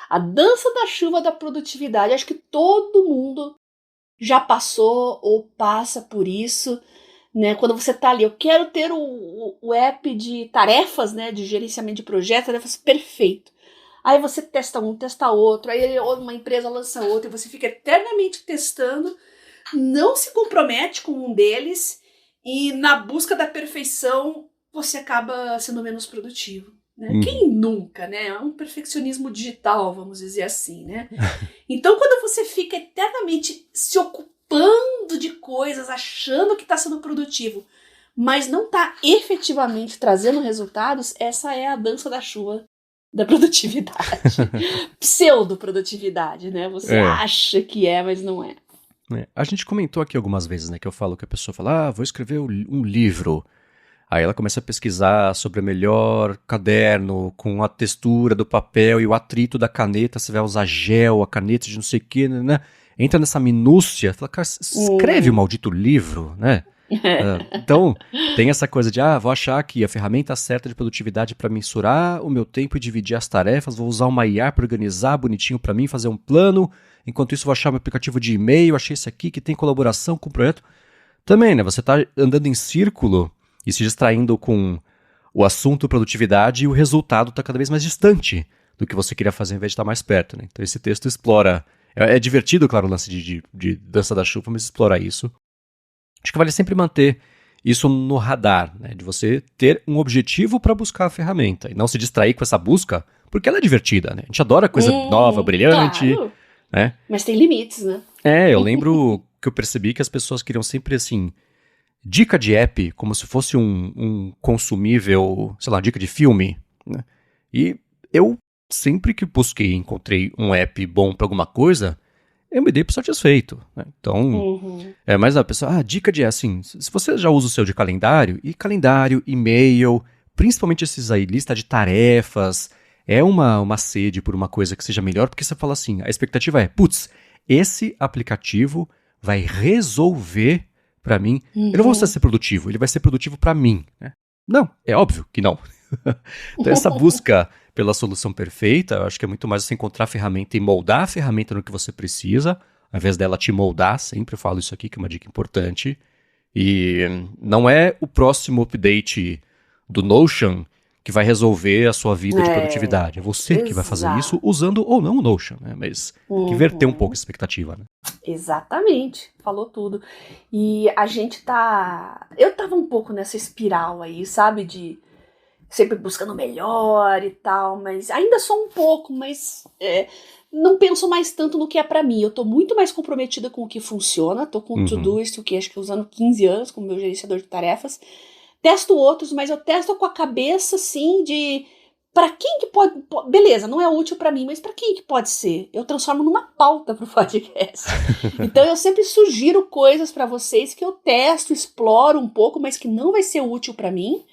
a dança da chuva da produtividade. Acho que todo mundo já passou ou passa por isso, né? Quando você tá ali, eu quero ter o app de tarefas, né? De gerenciamento de projetos, tarefas perfeito. Aí você testa um, testa outro, aí uma empresa lança outro, e você fica eternamente testando, não se compromete com um deles, e na busca da perfeição, você acaba sendo menos produtivo. Né? Quem nunca, né? É um perfeccionismo digital, vamos dizer assim, né? Então, quando você fica eternamente se ocupando de coisas, achando que está sendo produtivo, mas não está efetivamente trazendo resultados, essa é a dança da chuva da produtividade. Pseudo-produtividade, né? Você acha que é, mas não é. A gente comentou aqui algumas vezes, né? Que eu falo que a pessoa fala, vou escrever um livro. Aí ela começa a pesquisar sobre o melhor caderno, com a textura do papel e o atrito da caneta, você vai usar gel, a caneta de não sei o que, né? Entra nessa minúcia, fala, cara, escreve o maldito livro, né? Então, tem essa coisa de, vou achar aqui a ferramenta certa de produtividade para mensurar o meu tempo e dividir as tarefas, vou usar uma IA para organizar bonitinho para mim, fazer um plano, enquanto isso vou achar meu aplicativo de e-mail, achei esse aqui que tem colaboração com o projeto. Também, né, você tá andando em círculo e se distraindo com o assunto produtividade e o resultado está cada vez mais distante do que você queria fazer em vez de estar mais perto, né? Então esse texto explora, é divertido, claro, o lance de dança da chuva, mas explora isso. Acho que vale sempre manter isso no radar, né? De você ter um objetivo para buscar a ferramenta e não se distrair com essa busca, porque ela é divertida, né? A gente adora coisa nova, brilhante, claro. Né? Mas tem limites, né? Eu lembro que eu percebi que as pessoas queriam sempre, assim, dica de app, como se fosse um consumível, sei lá, dica de filme, né? E eu sempre que busquei e encontrei um app bom para alguma coisa, eu me dei por satisfeito, né? Então, mas a pessoa, dica de, assim, se você já usa o seu de calendário, e-mail, principalmente esses aí, lista de tarefas, é uma sede por uma coisa que seja melhor, porque você fala assim, a expectativa é, esse aplicativo vai resolver para mim, eu não vou ser produtivo, ele vai ser produtivo para mim, né? Não, é óbvio que não. Então essa busca pela solução perfeita, eu acho que é muito mais você encontrar a ferramenta e moldar a ferramenta no que você precisa, ao invés dela te moldar, sempre eu falo isso aqui, que é uma dica importante. E não é o próximo update do Notion que vai resolver a sua vida de produtividade. É você que vai fazer isso usando ou não o Notion, né? Mas que inverter um pouco a expectativa, né? Exatamente, falou tudo. E a gente eu tava um pouco nessa espiral aí, sabe, de sempre buscando melhor e tal, mas ainda sou um pouco, mas não penso mais tanto no que é pra mim. Eu tô muito mais comprometida com o que funciona, tô com o Todoist, o que acho que usando 15 anos como meu gerenciador de tarefas. Testo outros, mas eu testo com a cabeça, assim, de pra quem que pode... Beleza, não é útil pra mim, mas pra quem que pode ser? Eu transformo numa pauta pro podcast. Então eu sempre sugiro coisas pra vocês que eu testo, exploro um pouco, mas que não vai ser útil pra mim,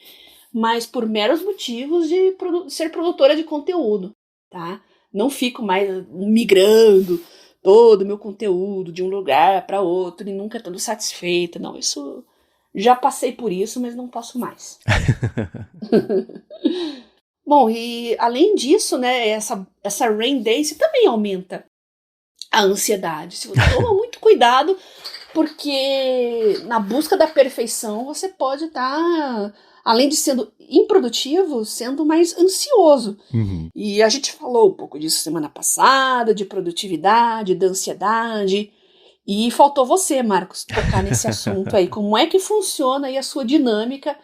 mas por meros motivos de ser produtora de conteúdo, tá? Não fico mais migrando todo o meu conteúdo de um lugar para outro e nunca estando satisfeita. Não, isso... Já passei por isso, mas não posso mais. Bom, e além disso, né, essa rain dance também aumenta a ansiedade. Se você toma muito cuidado, porque na busca da perfeição você pode estar, além de sendo improdutivo, sendo mais ansioso. Uhum. E a gente falou um pouco disso semana passada, de produtividade, da ansiedade. E faltou você, Marcos, tocar nesse assunto aí. Como é que funciona aí a sua dinâmica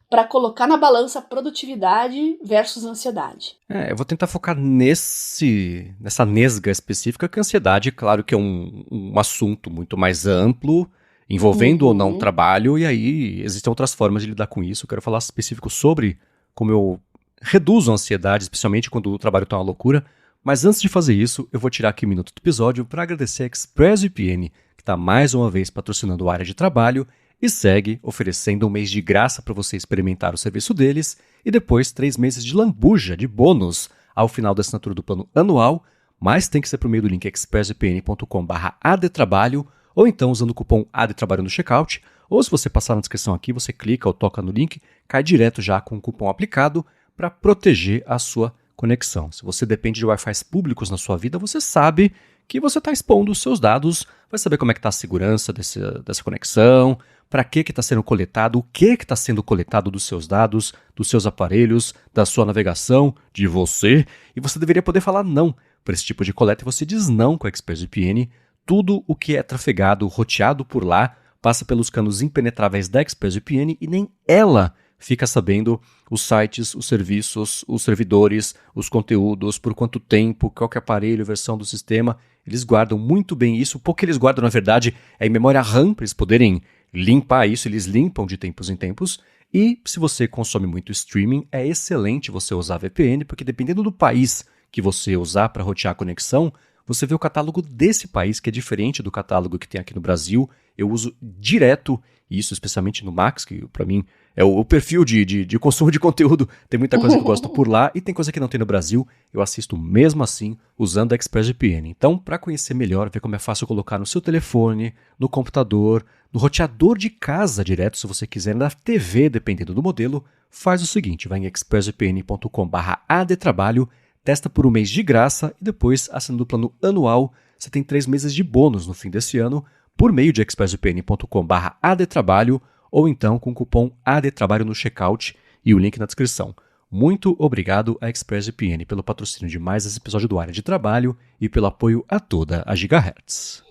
para colocar na balança produtividade versus ansiedade? Eu vou tentar focar nessa nesga específica, que a ansiedade, claro que é um assunto muito mais amplo, envolvendo ou não trabalho, e aí existem outras formas de lidar com isso. Eu quero falar específico sobre como eu reduzo a ansiedade, especialmente quando o trabalho está uma loucura. Mas antes de fazer isso, eu vou tirar aqui um minuto do episódio para agradecer a ExpressVPN, que está mais uma vez patrocinando a área de trabalho e segue oferecendo um mês de graça para você experimentar o serviço deles e depois 3 meses de lambuja, de bônus, ao final da assinatura do plano anual, mas tem que ser por meio do link expressvpn.com/adtrabalho ou então usando o cupom ADTRABALHO no checkout, ou se você passar na descrição aqui, você clica ou toca no link, cai direto já com o cupom aplicado para proteger a sua conexão. Se você depende de Wi-Fi públicos na sua vida, você sabe que você está expondo os seus dados, vai saber como é que está a segurança dessa conexão, para que está sendo coletado, o que está sendo coletado dos seus dados, dos seus aparelhos, da sua navegação, de você, e você deveria poder falar não para esse tipo de coleta, e você diz não com a ExpressVPN. Tudo o que é trafegado, roteado por lá, passa pelos canos impenetráveis da ExpressVPN e nem ela fica sabendo os sites, os serviços, os servidores, os conteúdos, por quanto tempo, qual que é o aparelho, versão do sistema. Eles guardam muito bem isso. O pouco que eles guardam, na verdade, é em memória RAM, para eles poderem limpar isso. Eles limpam de tempos em tempos. E se você consome muito streaming, é excelente você usar VPN, porque dependendo do país que você usar para rotear a conexão, você vê o catálogo desse país, que é diferente do catálogo que tem aqui no Brasil. Eu uso direto isso, especialmente no Max, que para mim é o perfil de consumo de conteúdo. Tem muita coisa que eu gosto por lá e tem coisa que não tem no Brasil. Eu assisto mesmo assim usando a ExpressVPN. Então, para conhecer melhor, ver como é fácil colocar no seu telefone, no computador, no roteador de casa direto, se você quiser, na TV, dependendo do modelo, faz o seguinte, vai em expressvpn.com/adtrabalho, testa por um mês de graça e depois, assinando o plano anual, você tem 3 meses de bônus no fim desse ano por meio de expressvpn.com/adtrabalho ou então com o cupom ADTRABALHO no checkout e o link na descrição. Muito obrigado a ExpressVPN pelo patrocínio de mais esse episódio do Área de Trabalho e pelo apoio a toda a Gigahertz.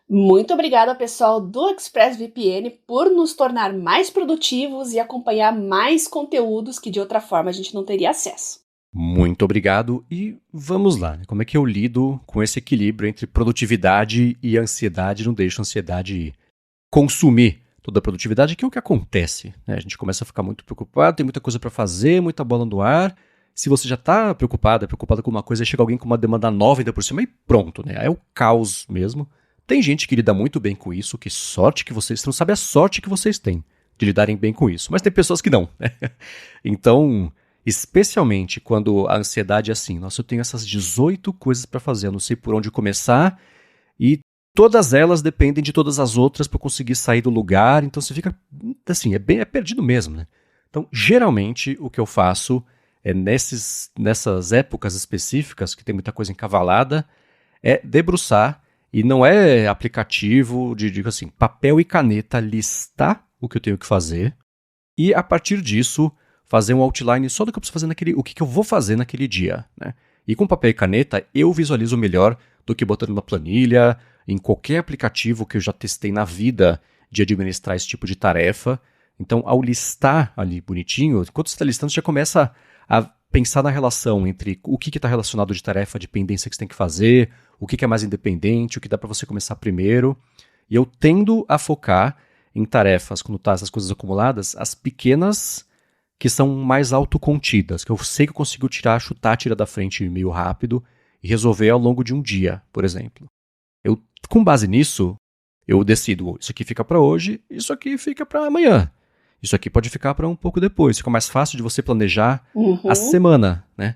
Muito obrigada, pessoal do ExpressVPN, por nos tornar mais produtivos e acompanhar mais conteúdos que de outra forma a gente não teria acesso. Muito obrigado e vamos lá. Como é que eu lido com esse equilíbrio entre produtividade e ansiedade? Não deixo a ansiedade consumir toda a produtividade, que é o que acontece, né? A gente começa a ficar muito preocupado, tem muita coisa para fazer, muita bola no ar. Se você já está preocupado com uma coisa, aí chega alguém com uma demanda nova ainda por cima e pronto, né? É o caos mesmo. Tem gente que lida muito bem com isso, que sorte que vocês não sabem a sorte que vocês têm de lidarem bem com isso. Mas tem pessoas que não, né? Então, especialmente quando a ansiedade é assim, nossa, eu tenho essas 18 coisas para fazer, eu não sei por onde começar e todas elas dependem de todas as outras para conseguir sair do lugar, então você fica, assim, é perdido mesmo, né? Então, geralmente, o que eu faço é nessas épocas específicas, que tem muita coisa encavalada, é debruçar, e não é aplicativo de assim, papel e caneta, listar o que eu tenho que fazer, e a partir disso, fazer um outline só do que eu preciso fazer o que eu vou fazer naquele dia, né? E com papel e caneta, eu visualizo melhor do que botando na planilha, em qualquer aplicativo que eu já testei na vida de administrar esse tipo de tarefa. Então, ao listar ali bonitinho, enquanto você está listando, você já começa a pensar na relação entre o que está relacionado de tarefa, de pendência que você tem que fazer, o que é mais independente, o que dá para você começar primeiro. E eu tendo a focar em tarefas, quando tá essas coisas acumuladas, as pequenas que são mais autocontidas, que eu sei que eu consigo chutar, tirar da frente meio rápido e resolver ao longo de um dia, por exemplo. Com base nisso, eu decido, isso aqui fica para hoje, isso aqui fica para amanhã. Isso aqui pode ficar para um pouco depois. Fica mais fácil de você planejar a semana, né?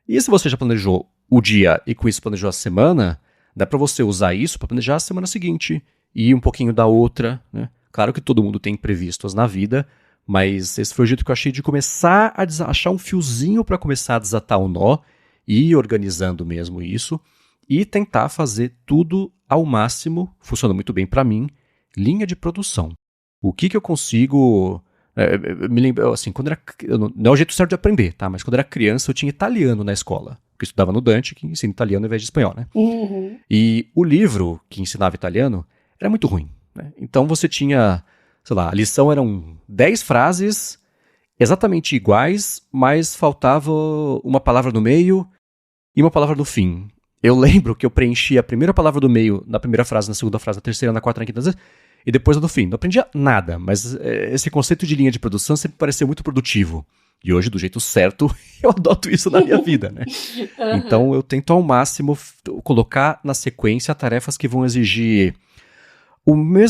E se você já planejou o dia e com isso planejou a semana, dá para você usar isso para planejar a semana seguinte e um pouquinho da outra, né? Claro que todo mundo tem imprevistos na vida, mas esse foi o jeito que eu achei de começar a achar um fiozinho para começar a desatar o nó e ir organizando mesmo isso. e tentar fazer tudo ao máximo, funciona muito bem para mim, linha de produção. O que eu consigo... me lembro, assim, quando era... Não é o jeito certo de aprender, tá? Mas quando era criança eu tinha italiano na escola. Porque eu estudava no Dante, que ensina italiano ao invés de espanhol, né? Uhum. E o livro que ensinava italiano era muito ruim, né? Então você tinha, sei lá, a lição eram 10 frases exatamente iguais, mas faltava uma palavra no meio e uma palavra no fim. Eu lembro que eu preenchi a primeira palavra do meio na primeira frase, na segunda frase, na terceira, na quarta, na quinta, e depois no fim. Não aprendia nada, mas esse conceito de linha de produção sempre pareceu muito produtivo. E hoje, do jeito certo, eu adoto isso na minha vida, né? Uhum. Então, eu tento ao máximo colocar na sequência tarefas que vão exigir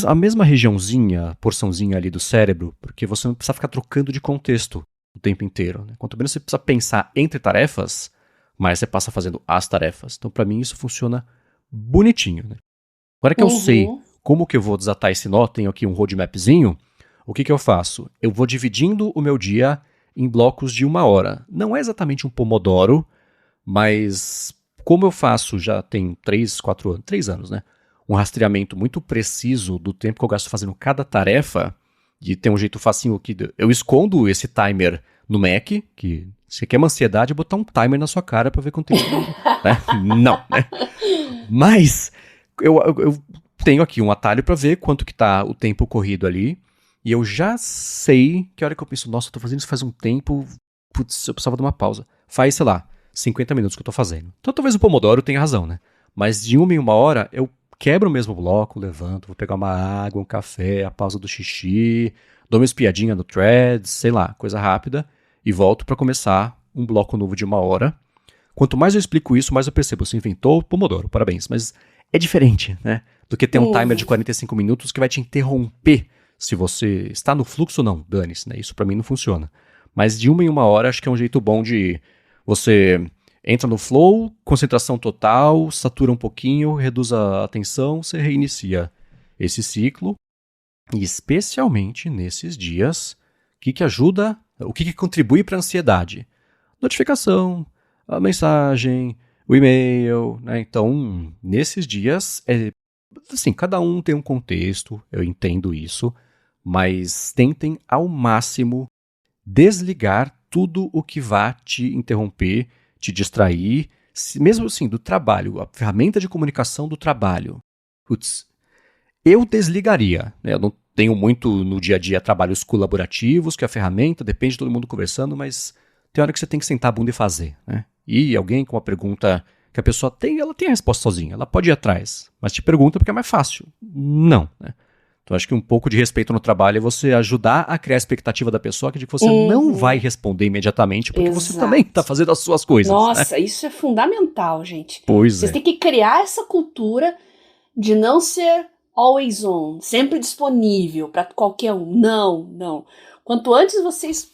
a mesma regiãozinha, porçãozinha ali do cérebro, porque você não precisa ficar trocando de contexto o tempo inteiro, né? Quanto menos você precisa pensar entre tarefas, mais você passa fazendo as tarefas. Então, para mim, isso funciona bonitinho, né? Agora que eu sei como que eu vou desatar esse nó, tenho aqui um roadmapzinho, o que eu faço? Eu vou dividindo o meu dia em blocos de 1 hora. Não é exatamente um pomodoro, mas como eu faço já tem 3 anos, né? Um rastreamento muito preciso do tempo que eu gasto fazendo cada tarefa, e tem um jeito facinho que eu escondo esse timer no Mac, que você quer uma ansiedade, botar um timer na sua cara pra ver quanto tempo... né? Não, né? Mas eu tenho aqui um atalho pra ver quanto que tá o tempo corrido ali, e eu já sei que a hora que eu penso, nossa, eu tô fazendo isso faz um tempo, putz, eu precisava de uma pausa. Faz, sei lá, 50 minutos que eu tô fazendo. Então talvez o Pomodoro tenha razão, né? Mas de 1 em 1 hora, eu quebro o mesmo bloco, levanto, vou pegar uma água, um café, a pausa do xixi, dou uma espiadinha no Threads, sei lá, coisa rápida, e volto pra começar um bloco novo de 1 hora. Quanto mais eu explico isso, mais eu percebo, você inventou o Pomodoro, parabéns. Mas é diferente, né? Do que ter um timer de 45 minutos que vai te interromper se você está no fluxo ou não, dane-se, né? Isso pra mim não funciona. Mas de 1 em 1 hora acho que é um jeito bom de você entra no flow, concentração total, satura um pouquinho, reduz a atenção, você reinicia esse ciclo. E especialmente nesses dias, o que contribui para a ansiedade? Notificação, a mensagem, o e-mail, né? Então, nesses dias, assim, cada um tem um contexto, eu entendo isso, mas tentem ao máximo desligar tudo o que vá te interromper, te distrair, mesmo assim, do trabalho, a ferramenta de comunicação do trabalho. Putz, eu desligaria, né? Eu não tenho muito no dia a dia trabalhos colaborativos, que a ferramenta depende de todo mundo conversando, mas tem hora que você tem que sentar a bunda e fazer, né? E alguém com uma pergunta que a pessoa tem, ela tem a resposta sozinha, ela pode ir atrás, mas te pergunta porque é mais fácil. Não, né? Então acho que um pouco de respeito no trabalho é você ajudar a criar a expectativa da pessoa de que você não vai responder imediatamente, porque você também está fazendo as suas coisas. Nossa, né? Isso é fundamental, gente. Pois Vocês têm que criar essa cultura de não ser always on, sempre disponível para qualquer um. Não. Quanto antes vocês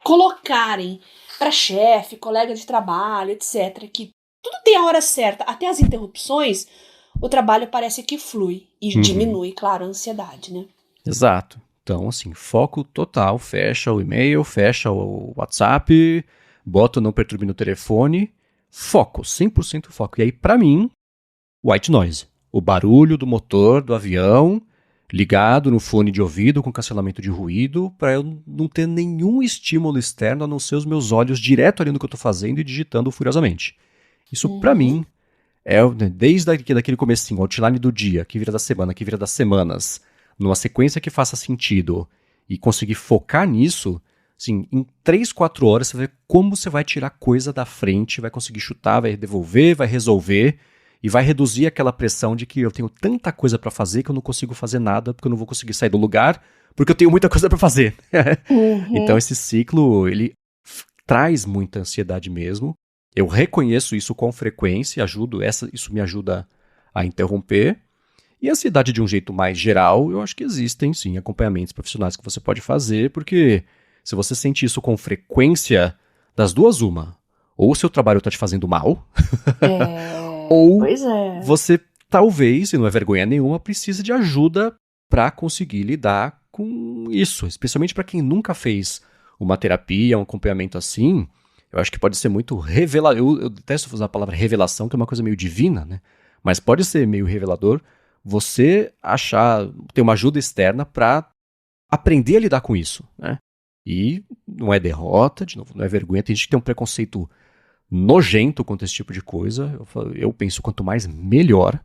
colocarem para chefe, colega de trabalho, etc., que tudo tem a hora certa, até as interrupções, o trabalho parece que flui e diminui, claro, a ansiedade, né? Exato. Então, assim, foco total, fecha o e-mail, fecha o WhatsApp, bota o não perturbe no telefone, foco, 100% foco. E aí, pra mim, white noise. O barulho do motor do avião ligado no fone de ouvido com cancelamento de ruído para eu não ter nenhum estímulo externo a não ser os meus olhos direto ali no que eu tô fazendo e digitando furiosamente. Isso, pra mim, desde daquele comecinho, outline do dia, que vira da semana, que vira das semanas, numa sequência que faça sentido e conseguir focar nisso, assim, em 3, 4 horas você vê como você vai tirar coisa da frente, vai conseguir chutar, vai devolver, vai resolver e vai reduzir aquela pressão de que eu tenho tanta coisa pra fazer que eu não consigo fazer nada porque eu não vou conseguir sair do lugar porque eu tenho muita coisa pra fazer. Então esse ciclo, ele traz muita ansiedade mesmo. Eu reconheço isso com frequência, isso me ajuda a interromper. E a ansiedade de um jeito mais geral, eu acho que existem sim acompanhamentos profissionais que você pode fazer, porque se você sente isso com frequência, das duas uma, ou o seu trabalho está te fazendo mal, ou você talvez, e não é vergonha nenhuma, precisa de ajuda para conseguir lidar com isso, especialmente para quem nunca fez uma terapia, um acompanhamento assim. Eu acho que pode ser muito revelador. Eu detesto usar a palavra revelação, que é uma coisa meio divina, né? Mas pode ser meio revelador você ter uma ajuda externa para aprender a lidar com isso, né? E não é derrota, de novo, não é vergonha. Tem gente que tem um preconceito nojento contra esse tipo de coisa. Eu penso quanto mais, melhor.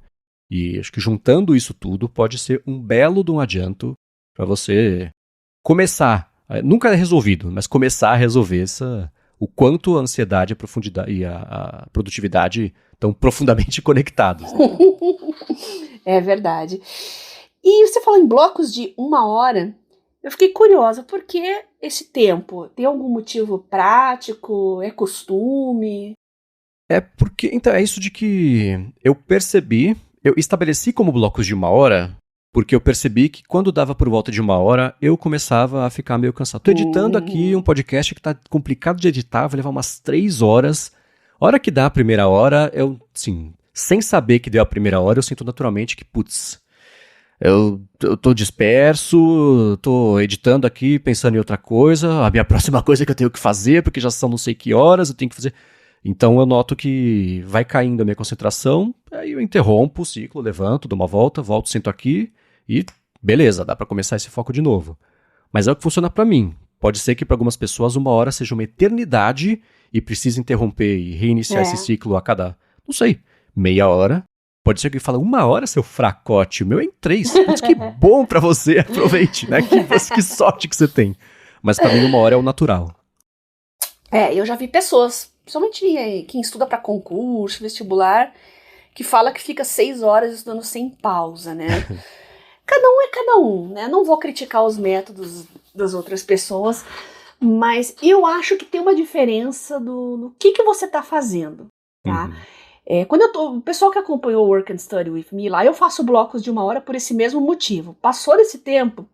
E acho que juntando isso tudo pode ser um belo de um adianto para você começar. Nunca é resolvido, mas começar a resolver o quanto a ansiedade e a produtividade estão profundamente conectados. Né? É verdade. E você falou em blocos de 1 hora. Eu fiquei curiosa, por que esse tempo? Tem algum motivo prático? É costume? É porque, então, é isso de que eu estabeleci como blocos de 1 hora, porque eu percebi que quando dava por volta de 1 hora, eu começava a ficar meio cansado. Tô editando aqui um podcast que tá complicado de editar, vai levar umas 3 horas. A hora que dá a primeira hora, eu, assim, sem saber que deu a primeira hora, eu sinto naturalmente que, putz, eu tô disperso, tô editando aqui, pensando em outra coisa, a minha próxima coisa que eu tenho que fazer, porque já são não sei que horas, eu tenho que fazer. Então eu noto que vai caindo a minha concentração, aí eu interrompo o ciclo, levanto, dou uma volta, volto, sento aqui e beleza, dá pra começar esse foco de novo. Mas é o que funciona pra mim. Pode ser que para algumas pessoas 1 hora seja uma eternidade e precisa interromper e reiniciar esse ciclo a cada, não sei, meia hora. Pode ser que fale 1 hora, seu fracote, o meu é em 3. Putz, que bom pra você, aproveite, né? Que sorte que você tem. Mas pra mim 1 hora é o natural. Eu já vi pessoas, principalmente quem estuda para concurso, vestibular, que fala que fica 6 horas estudando sem pausa, né? Cada um é cada um, né? Não vou criticar os métodos das outras pessoas, mas eu acho que tem uma diferença no que você tá fazendo, tá? Quando o pessoal que acompanhou o Work and Study With Me lá, eu faço blocos de 1 hora por esse mesmo motivo. Passou desse tempo,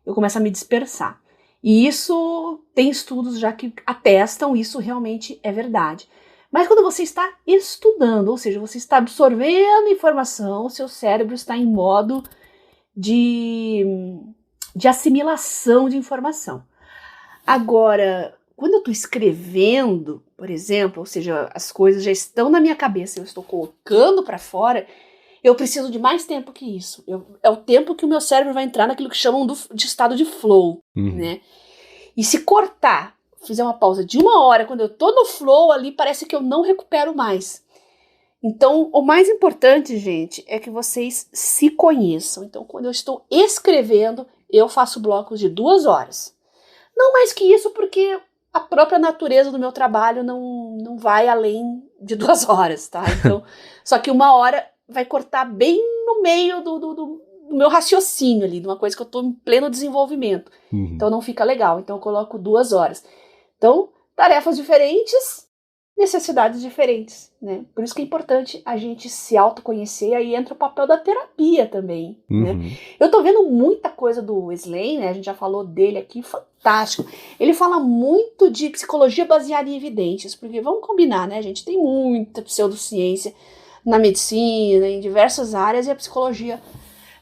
eu começo a me dispersar. E isso, tem estudos já que atestam, isso realmente é verdade. Mas quando você está estudando, ou seja, você está absorvendo informação, o seu cérebro está em modo de assimilação de informação. Agora, quando eu estou escrevendo, por exemplo, ou seja, as coisas já estão na minha cabeça, eu estou colocando para fora, eu preciso de mais tempo que isso. É o tempo que o meu cérebro vai entrar naquilo que chamam de estado de flow, né? E se cortar, fizer uma pausa de 1 hora, quando eu tô no flow ali, parece que eu não recupero mais. Então, o mais importante, gente, é que vocês se conheçam. Então, quando eu estou escrevendo, eu faço blocos de 2 horas. Não mais que isso, porque a própria natureza do meu trabalho não vai além de 2 horas, tá? Então, só que 1 hora vai cortar bem no meio do meu raciocínio ali, de uma coisa que eu estou em pleno desenvolvimento. Então não fica legal. Então eu coloco 2 horas. Então, tarefas diferentes, necessidades diferentes, né? Por isso que é importante a gente se autoconhecer, aí entra o papel da terapia também, né? Eu tô vendo muita coisa do Wesley, né? A gente já falou dele aqui, fantástico. Ele fala muito de psicologia baseada em evidências, porque vamos combinar, né, gente? Tem muita pseudociência na medicina, em diversas áreas, e a psicologia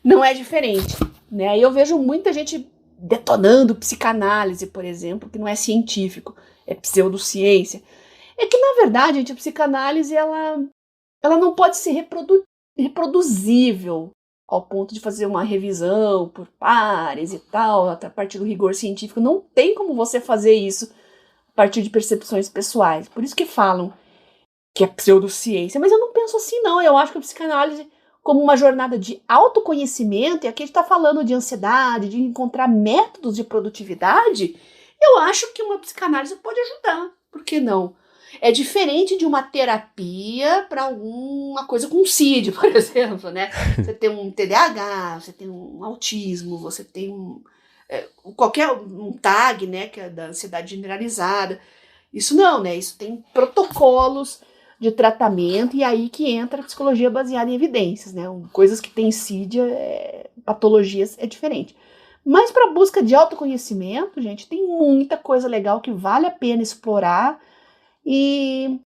não é diferente, né? Aí eu vejo muita gente detonando psicanálise, por exemplo, que não é científico, é pseudociência. É que, na verdade, gente, a psicanálise, ela não pode ser reproduzível ao ponto de fazer uma revisão por pares e tal, a partir do rigor científico. Não tem como você fazer isso a partir de percepções pessoais. Por isso que falam que é pseudociência. Mas eu não penso assim, não. Eu acho que a psicanálise, como uma jornada de autoconhecimento, e aqui a gente está falando de ansiedade, de encontrar métodos de produtividade, eu acho que uma psicanálise pode ajudar. Por que não? É diferente de uma terapia para alguma coisa com CID, por exemplo, né? Você tem um TDAH, você tem um autismo, você tem um TAG, né, que é da ansiedade generalizada. Isso não, né? Isso tem protocolos de tratamento, e aí que entra a psicologia baseada em evidências, né? Coisas que tem CID, patologias, é diferente. Mas para busca de autoconhecimento, gente, tem muita coisa legal que vale a pena explorar, e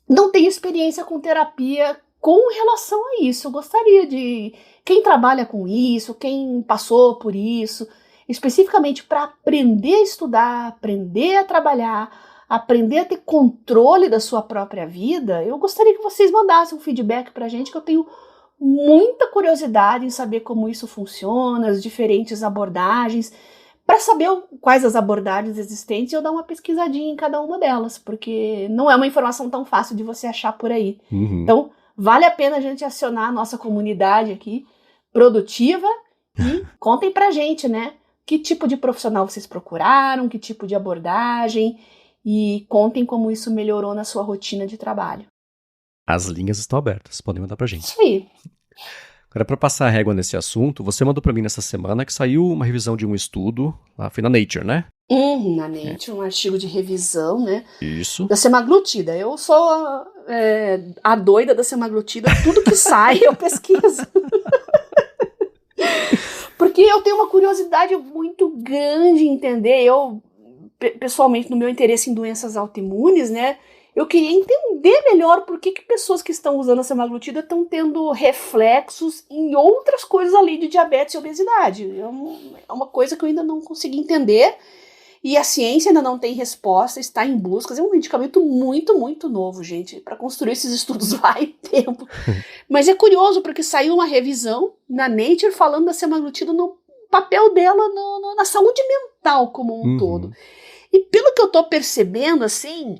não tenho experiência com terapia com relação a isso. Eu gostaria de... Quem trabalha com isso, quem passou por isso, especificamente para aprender a estudar, aprender a trabalhar, aprender a ter controle da sua própria vida, eu gostaria que vocês mandassem um feedback pra gente, que eu tenho muita curiosidade em saber como isso funciona, as diferentes abordagens, para saber quais as abordagens existentes, eu dar uma pesquisadinha em cada uma delas, porque não é uma informação tão fácil de você achar por aí. Então, vale a pena a gente acionar a nossa comunidade aqui, produtiva, e contem pra gente, né? Que tipo de profissional vocês procuraram, que tipo de abordagem, e contem como isso melhorou na sua rotina de trabalho. As linhas estão abertas, podem mandar pra gente. Isso aí. Agora, para passar a régua nesse assunto, você mandou para mim nessa semana que saiu uma revisão de um estudo, lá foi na Nature, né? Na Nature, um artigo de revisão, né? Isso. Da semaglutida. Eu sou a doida da semaglutida, tudo que sai eu pesquiso. Porque eu tenho uma curiosidade muito grande em entender, eu, pessoalmente, no meu interesse em doenças autoimunes, né? Eu queria entender melhor por que pessoas que estão usando a semaglutida estão tendo reflexos em outras coisas além de diabetes e obesidade. É uma coisa que eu ainda não consegui entender e a ciência ainda não tem resposta, está em busca. É um medicamento muito, muito novo, gente. Para construir esses estudos vai tempo. Mas é curioso porque saiu uma revisão na Nature falando da semaglutida no papel dela na saúde mental como um todo. E pelo que eu estou percebendo, assim,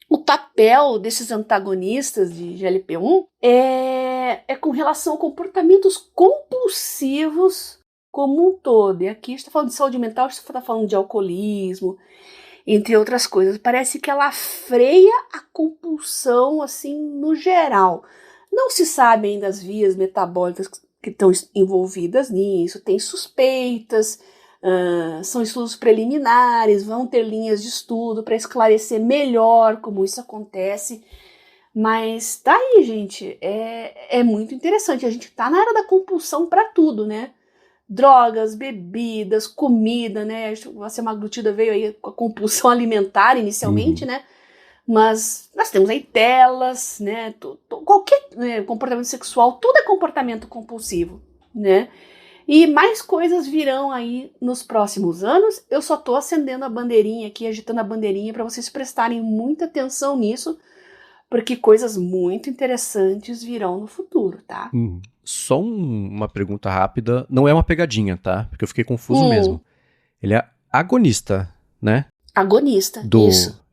o papel desses antagonistas de GLP-1 é com relação a comportamentos compulsivos como um todo. E aqui a gente está falando de saúde mental, a gente está falando de alcoolismo, entre outras coisas. Parece que ela freia a compulsão, assim, no geral. Não se sabe ainda as vias metabólicas que estão envolvidas nisso, tem suspeitas, são estudos preliminares, vão ter linhas de estudo para esclarecer melhor como isso acontece, mas tá aí, gente, é muito interessante. A gente tá na era da compulsão para tudo, né? Drogas, bebidas, comida, né? A semaglutida veio aí com a compulsão alimentar inicialmente, né? Mas nós temos aí telas, né? Qualquer comportamento sexual, tudo é comportamento compulsivo, né? E mais coisas virão aí nos próximos anos. Eu só tô acendendo a bandeirinha aqui, agitando a bandeirinha para vocês prestarem muita atenção nisso, porque coisas muito interessantes virão no futuro, tá? Só uma pergunta rápida, não é uma pegadinha, tá? Porque eu fiquei confuso mesmo. Ele é agonista, né? Agonista, isso.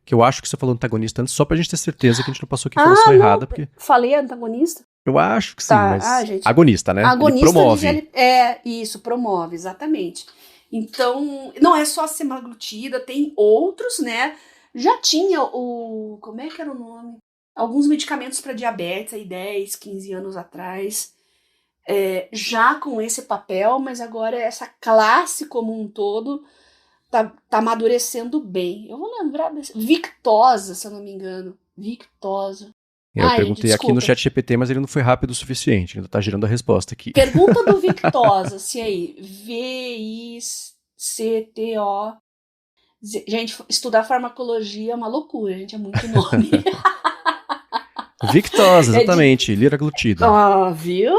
Que eu acho que você falou antagonista antes, só pra gente ter certeza que a gente não passou aqui informação errada. Porque... Falei antagonista? Eu acho que sim, mas gente, agonista, né? Agonista ele promove. Isso, promove, exatamente. Então, não é só a semaglutida, tem outros, né? Já tinha como é que era o nome? Alguns medicamentos para diabetes, aí 10, 15 anos atrás, já com esse papel, mas agora essa classe como um todo tá amadurecendo bem. Eu vou lembrar desse... Victosa, se eu não me engano. Victosa. Eu perguntei aqui no chat GPT, mas ele não foi rápido o suficiente. Ainda tá girando a resposta aqui. Pergunta do Victosa, se aí. V-I-C-T-O. Gente, estudar farmacologia é uma loucura, gente. É muito nome. Victosa, exatamente. Liraglutida. Viu?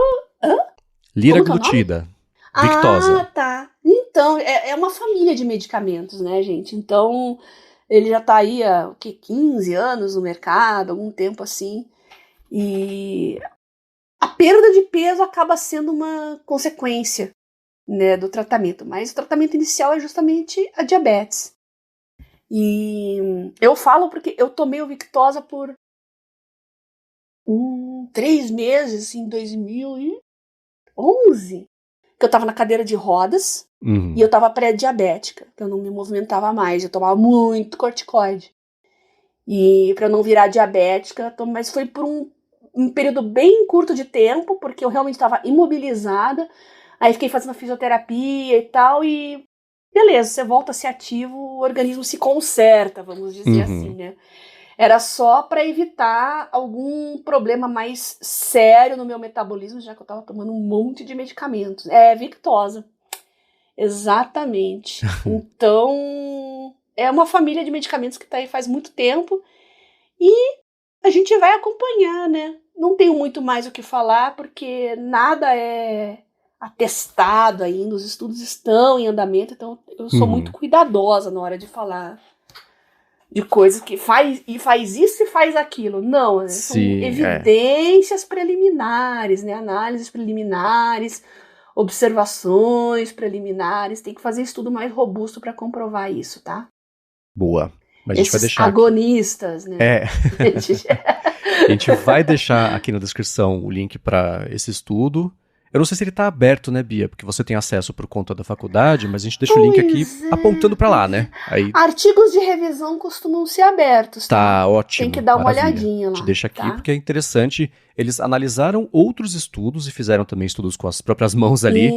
Liraglutida. Victosa. Tá. Então, é uma família de medicamentos, né, gente? Então... Ele já tá aí há 15 anos no mercado, algum tempo assim. E a perda de peso acaba sendo uma consequência, né, do tratamento. Mas o tratamento inicial é justamente a diabetes. E eu falo porque eu tomei o Victosa por 3 meses, em 2011. Que eu tava na cadeira de rodas. E eu tava pré-diabética, que eu não me movimentava mais, eu tomava muito corticoide. E pra não virar diabética, mas foi por um período bem curto de tempo, porque eu realmente estava imobilizada. Aí fiquei fazendo fisioterapia e tal, e beleza, você volta a ser ativo, o organismo se conserta, vamos dizer assim, né? Era só para evitar algum problema mais sério no meu metabolismo, já que eu tava tomando um monte de medicamentos. Victosa. Exatamente. Então, é uma família de medicamentos que tá aí faz muito tempo e a gente vai acompanhar, né? Não tenho muito mais o que falar, porque nada é atestado ainda, os estudos estão em andamento, então eu sou muito cuidadosa na hora de falar de coisas que faz isso e faz aquilo. Não, né? São Sim, evidências preliminares, né? Análises preliminares, observações preliminares. Tem que fazer estudo mais robusto para comprovar isso, tá? Boa. Mas a gente vai Esses deixar agonistas, né? A gente vai deixar aqui na descrição o link para esse estudo. Eu não sei se ele tá aberto, né, Bia? Porque você tem acesso por conta da faculdade, mas a gente deixa o link aqui apontando para lá, né? Aí artigos de revisão costumam ser abertos, tá? ótimo. Tem que dar uma maravilha. olhadinha lá. Te deixa aqui tá? porque é interessante. Eles analisaram outros estudos e fizeram também estudos com as próprias mãos ali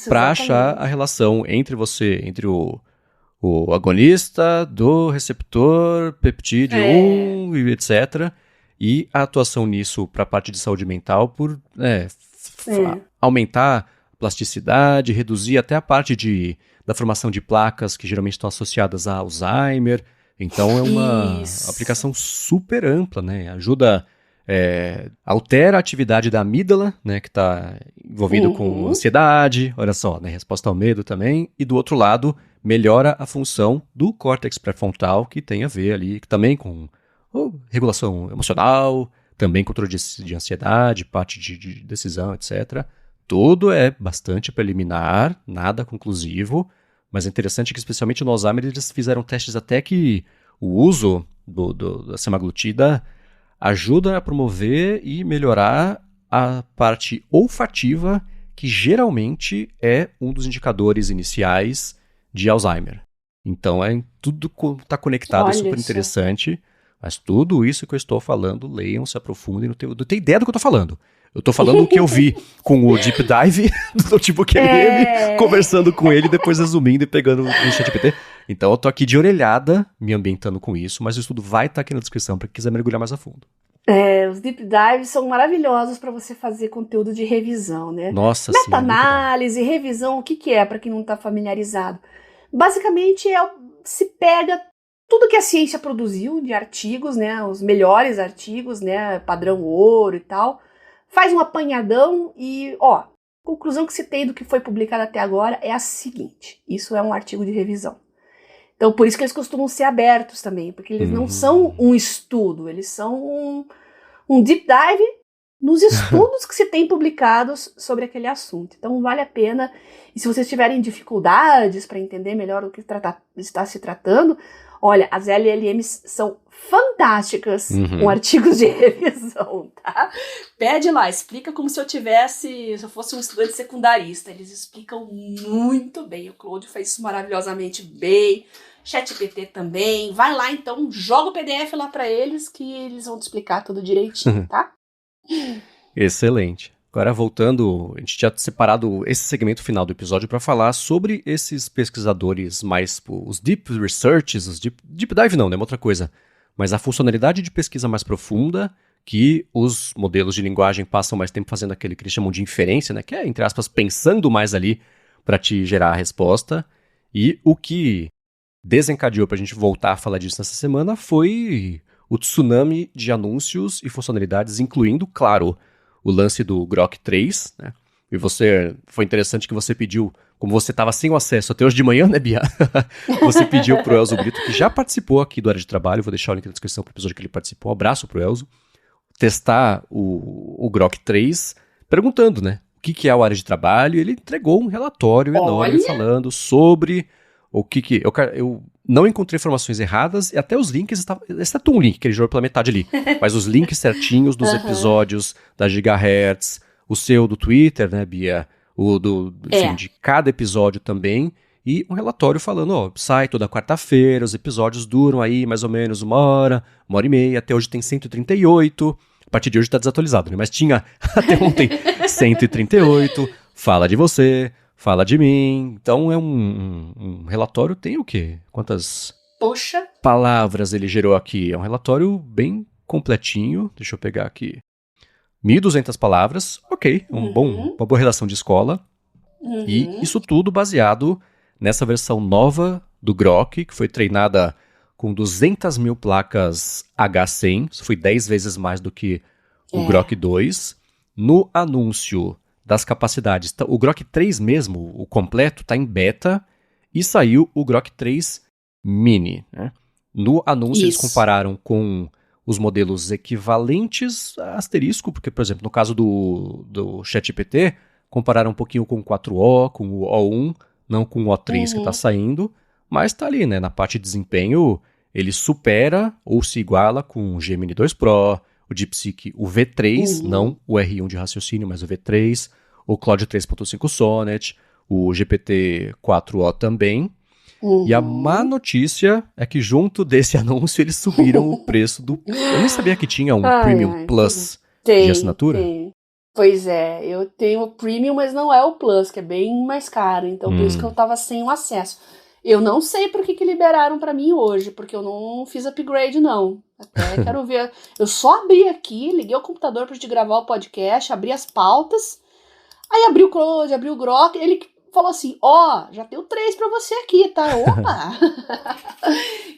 para achar a relação entre o agonista do receptor peptídeo 1 e etc. E a atuação nisso para a parte de saúde mental por aumentar a plasticidade, reduzir até a parte da formação de placas que geralmente estão associadas a Alzheimer. Então é uma aplicação super ampla, né? Ajuda, altera a atividade da amígdala, né? Que está envolvido com ansiedade, olha só, né? Resposta ao medo também. E do outro lado, melhora a função do córtex pré-frontal, que tem a ver ali também com regulação emocional, também controle de ansiedade, parte de decisão, etc. Tudo é bastante preliminar, nada conclusivo, mas é interessante que, especialmente no Alzheimer, eles fizeram testes até que o uso da semaglutida ajuda a promover e melhorar a parte olfativa, que geralmente é um dos indicadores iniciais de Alzheimer. Então, tudo está conectado, é super interessante. Mas tudo isso que eu estou falando, leiam, se aprofundem. Não tenho ideia do que eu estou falando. Eu estou falando o que eu vi com o Deep Dive do notebook MM, conversando com ele, depois resumindo e pegando no ChatGPT. Então eu tô aqui de orelhada, me ambientando com isso, mas o estudo vai estar aqui na descrição para quem quiser mergulhar mais a fundo. Os Deep Dives são maravilhosos para você fazer conteúdo de revisão, né? Nossa, meta-análise, revisão, o que é para quem não está familiarizado? Basicamente se pega tudo que a ciência produziu de artigos, né, os melhores artigos, né, padrão ouro e tal, faz um apanhadão e, a conclusão que se tem do que foi publicado até agora é a seguinte: isso é um artigo de revisão. Então, por isso que eles costumam ser abertos também, porque eles não são um estudo, eles são um deep dive nos estudos que se tem publicados sobre aquele assunto. Então, vale a pena. E se vocês tiverem dificuldades para entender melhor o que está se tratando, olha, as LLMs são fantásticas com artigos de revisão, tá? Pede lá, explica como se eu fosse um estudante secundarista. Eles explicam muito bem. O Claude faz isso maravilhosamente bem. ChatGPT também. Vai lá, então, joga o PDF lá para eles que eles vão te explicar tudo direitinho, tá? Excelente. Agora, voltando, a gente tinha separado esse segmento final do episódio para falar sobre esses pesquisadores mais, os deep researches, os deep dive não, né, outra coisa, mas a funcionalidade de pesquisa mais profunda que os modelos de linguagem passam mais tempo fazendo aquele que eles chamam de inferência, né, que é, entre aspas, pensando mais ali para te gerar a resposta, e o que desencadeou para a gente voltar a falar disso nessa semana foi o tsunami de anúncios e funcionalidades, incluindo, claro, o lance do Grok 3, né? E foi interessante que você pediu, como você estava sem o acesso até hoje de manhã, né, Bia? Você pediu pro Elzo Brito, que já participou aqui do Área de Trabalho, vou deixar o link na descrição pro episódio que ele participou, um abraço pro Elzo, testar o Grok 3, perguntando, né, o que é o Área de Trabalho, e ele entregou um relatório enorme falando sobre o que eu não encontrei informações erradas, e até os links, exceto um link que ele jogou pela metade ali, mas os links certinhos dos episódios da Gigahertz, o seu do Twitter, né, Bia? Enfim, de cada episódio também, e um relatório falando, sai toda quarta-feira, os episódios duram aí mais ou menos 1 hora e meia, até hoje tem 138, a partir de hoje tá desatualizado, né, mas tinha até ontem 138, fala de você, fala de mim. Então é um relatório, tem o quê? Quantas palavras ele gerou aqui? É um relatório bem completinho, deixa eu pegar aqui. 1.200 palavras, ok, uma boa redação de escola. E isso tudo baseado nessa versão nova do Grok, que foi treinada com 200 mil placas H100, isso foi 10 vezes mais do que o Grok 2. No anúncio das capacidades, o Grok 3 mesmo, o completo, está em beta, e saiu o Grok 3 Mini, né? No anúncio eles Isso. compararam com os modelos equivalentes a asterisco, porque, por exemplo, no caso do ChatGPT, compararam um pouquinho com o 4O, com o O1, não com o O3 que está saindo, mas está ali, né? Na parte de desempenho, ele supera ou se iguala com o Gemini 2 Pro, o DeepSeek, o V3, não o R1 de raciocínio, mas o V3, o Claude 3.5 Sonnet, o GPT-4o também. E a má notícia é que junto desse anúncio eles subiram o preço do... Eu nem sabia que tinha um Premium Plus de assinatura. Tem. Pois é, eu tenho o Premium, mas não é o Plus, que é bem mais caro. Então, por isso que eu tava sem o acesso. Eu não sei por que liberaram pra mim hoje, porque eu não fiz upgrade, não. Até quero ver. Eu só abri aqui, liguei o computador pra gente gravar o podcast, abri as pautas, aí abri o Claude, abri o Grok, ele falou assim, já tem o 3 pra você aqui, tá? Opa!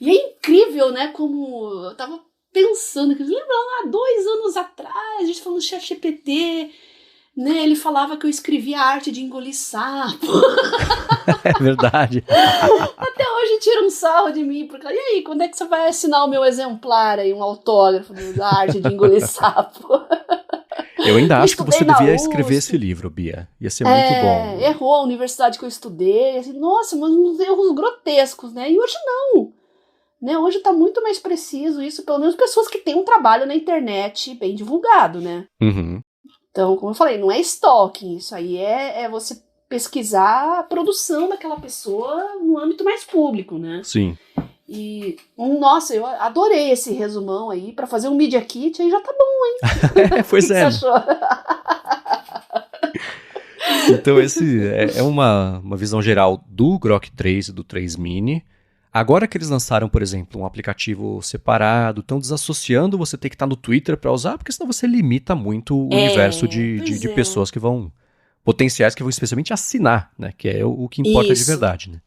E é incrível, né, como eu tava pensando, que lembra lá 2 anos atrás, a gente falando do ChatGPT, né, ele falava que eu escrevia arte de engolir sapo. É verdade. Até hoje tira um sarro de mim, porque, e aí, quando é que você vai assinar o meu exemplar aí, um autógrafo da arte de engolir sapo? Eu ainda acho que você devia escrever esse livro, Bia. Ia ser muito bom. Errou a universidade que eu estudei. Assim, nossa, mas uns erros grotescos, né? E hoje não. Né? Hoje tá muito mais preciso isso, pelo menos pessoas que têm um trabalho na internet bem divulgado, né? Então, como eu falei, não é stalking. Isso aí é você pesquisar a produção daquela pessoa no âmbito mais público, né? Sim. E, nossa, eu adorei esse resumão aí. Pra fazer um Media Kit aí já tá bom, hein? Pois é. O que você achou? Então esse é uma visão geral do Grok 3 e do 3 Mini. Agora que eles lançaram, por exemplo, um aplicativo separado, estão desassociando você ter que estar no Twitter para usar, porque senão você limita muito o universo de pessoas que vão, potenciais que vão especialmente assinar, né? Que é o que importa de verdade, né?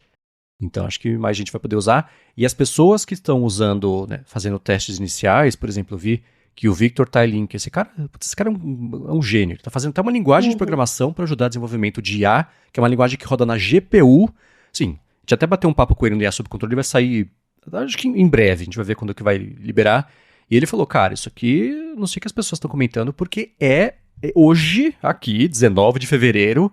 Então, acho que mais gente vai poder usar. E as pessoas que estão usando, né, fazendo testes iniciais, por exemplo, eu vi que o Victor Tailink, esse cara é um gênio. Ele está fazendo até uma linguagem de programação para ajudar o desenvolvimento de IA, que é uma linguagem que roda na GPU. Sim, a gente até bateu um papo com ele no IA Sob Controle, ele vai sair, acho que em breve, a gente vai ver quando que vai liberar. E ele falou, cara, isso aqui, não sei o que as pessoas estão comentando, porque hoje, aqui, 19 de fevereiro,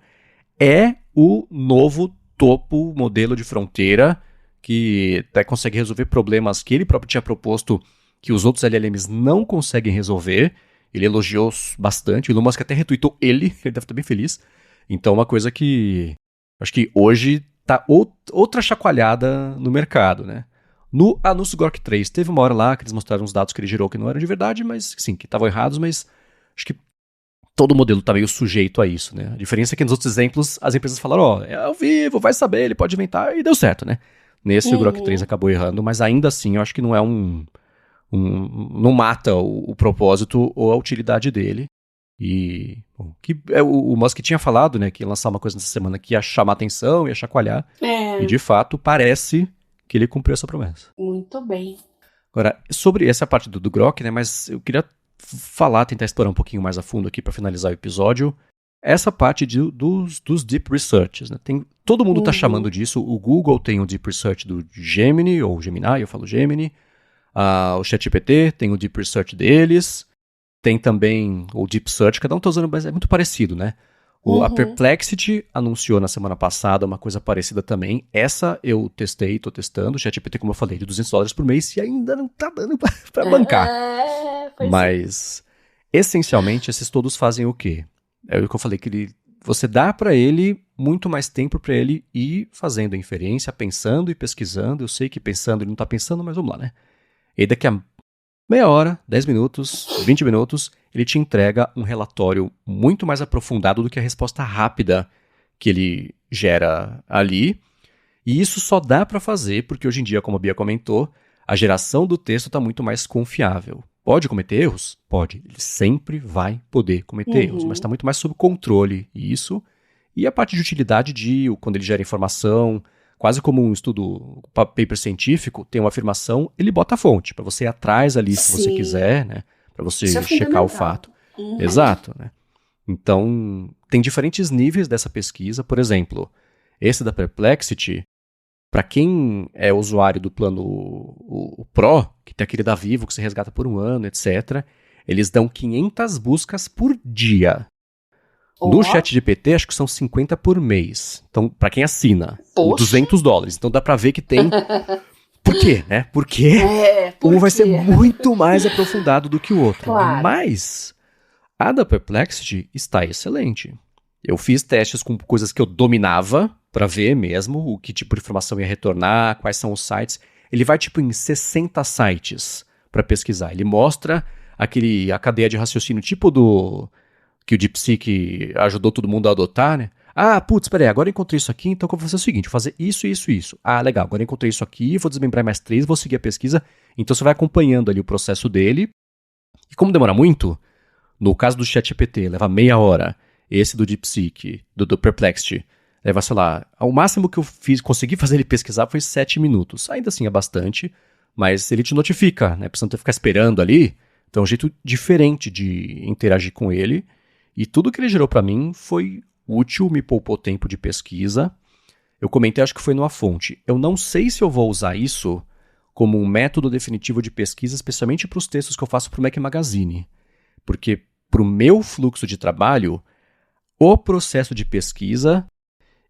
é o novo topo modelo de fronteira que até consegue resolver problemas que ele próprio tinha proposto que os outros LLMs não conseguem resolver. Ele elogiou bastante, o Elon Musk até retweetou ele deve estar bem feliz. Então uma coisa que acho que hoje tá outra chacoalhada no mercado, né? No anúncio do Grok 3, teve uma hora lá que eles mostraram uns dados que ele gerou que não eram de verdade, mas sim, que estavam errados, mas acho que todo modelo está meio sujeito a isso, né? A diferença é que nos outros exemplos, as empresas falaram, é ao vivo, vai saber, ele pode inventar, e deu certo, né? Nesse o Grok 3 acabou errando, mas ainda assim eu acho que não é não mata o propósito ou a utilidade dele. E bom, o Musk tinha falado, né, que ia lançar uma coisa nessa semana que ia chamar atenção, ia chacoalhar, e de fato parece que ele cumpriu essa promessa. Muito bem. Agora, sobre essa parte do Grok, né, mas eu queria tentar explorar um pouquinho mais a fundo aqui para finalizar o episódio, essa parte dos Deep Researches, né? Todo mundo está chamando disso, o Google tem o Deep Research do Gemini, ou Gemini, eu falo Gemini, o ChatGPT tem o Deep Research deles, tem também o Deep Search, cada um está usando, mas é muito parecido, né? A Perplexity anunciou na semana passada uma coisa parecida também. Essa eu estou testando. O ChatGPT, como eu falei, de $200 por mês e ainda não está dando para bancar. Mas, essencialmente, esses todos fazem o quê? É o que eu falei, que você dá para ele muito mais tempo para ele ir fazendo a inferência, pensando e pesquisando. Eu sei que pensando ele não está pensando, mas vamos lá, né? E daqui a meia hora, 10 minutos, 20 minutos, ele te entrega um relatório muito mais aprofundado do que a resposta rápida que ele gera ali. E isso só dá para fazer porque hoje em dia, como a Bia comentou, a geração do texto está muito mais confiável. Pode cometer erros? Pode. Ele sempre vai poder cometer erros, mas está muito mais sob controle isso. E a parte de utilidade quando ele gera informação, quase como um estudo, paper científico, tem uma afirmação, ele bota a fonte, para você ir atrás ali se você quiser, né? Para você checar o fato. Exato, né? Então, tem diferentes níveis dessa pesquisa. Por exemplo, esse da Perplexity, Para quem é usuário do plano o Pro, que tem aquele da Vivo que você resgata por 1 ano, etc., eles dão 500 buscas por dia. No ChatGPT, acho que são 50 por mês. Então, para quem assina, o $200. Então dá para ver que tem... Por quê, né? Porque um vai ser muito mais aprofundado do que o outro. Claro. Mas a da Perplexity está excelente. Eu fiz testes com coisas que eu dominava para ver mesmo o que tipo de informação ia retornar, quais são os sites. Ele vai tipo em 60 sites para pesquisar. Ele mostra a cadeia de raciocínio tipo do que o DeepSeek ajudou todo mundo a adotar, né? Ah, putz, peraí, agora eu encontrei isso aqui, então eu vou fazer o seguinte, vou fazer isso, isso, isso. Ah, legal, agora eu encontrei isso aqui, vou desmembrar mais 3, vou seguir a pesquisa. Então você vai acompanhando ali o processo dele. E como demora muito, no caso do ChatGPT, leva meia hora. Esse do DeepSeek, do Perplexity, leva, sei lá, ao máximo que eu consegui fazer ele pesquisar foi 7 minutos. Ainda assim é bastante, mas ele te notifica, né? Precisando ficar esperando ali. Então é um jeito diferente de interagir com ele. E tudo que ele gerou para mim foi útil, me poupou tempo de pesquisa. Eu comentei, acho que foi numa fonte. Eu não sei se eu vou usar isso como um método definitivo de pesquisa, especialmente para os textos que eu faço para o Mac Magazine. Porque para o meu fluxo de trabalho, o processo de pesquisa,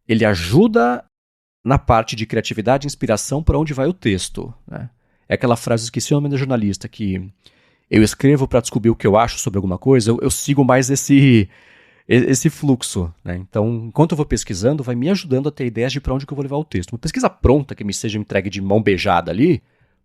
ele ajuda na parte de criatividade e inspiração para onde vai o texto. Né? É aquela frase, esqueci o nome da jornalista, que eu escrevo para descobrir o que eu acho sobre alguma coisa, eu sigo mais esse fluxo. Né? Então, enquanto eu vou pesquisando, vai me ajudando a ter ideias de para onde que eu vou levar o texto. Uma pesquisa pronta que me seja entregue de mão beijada ali,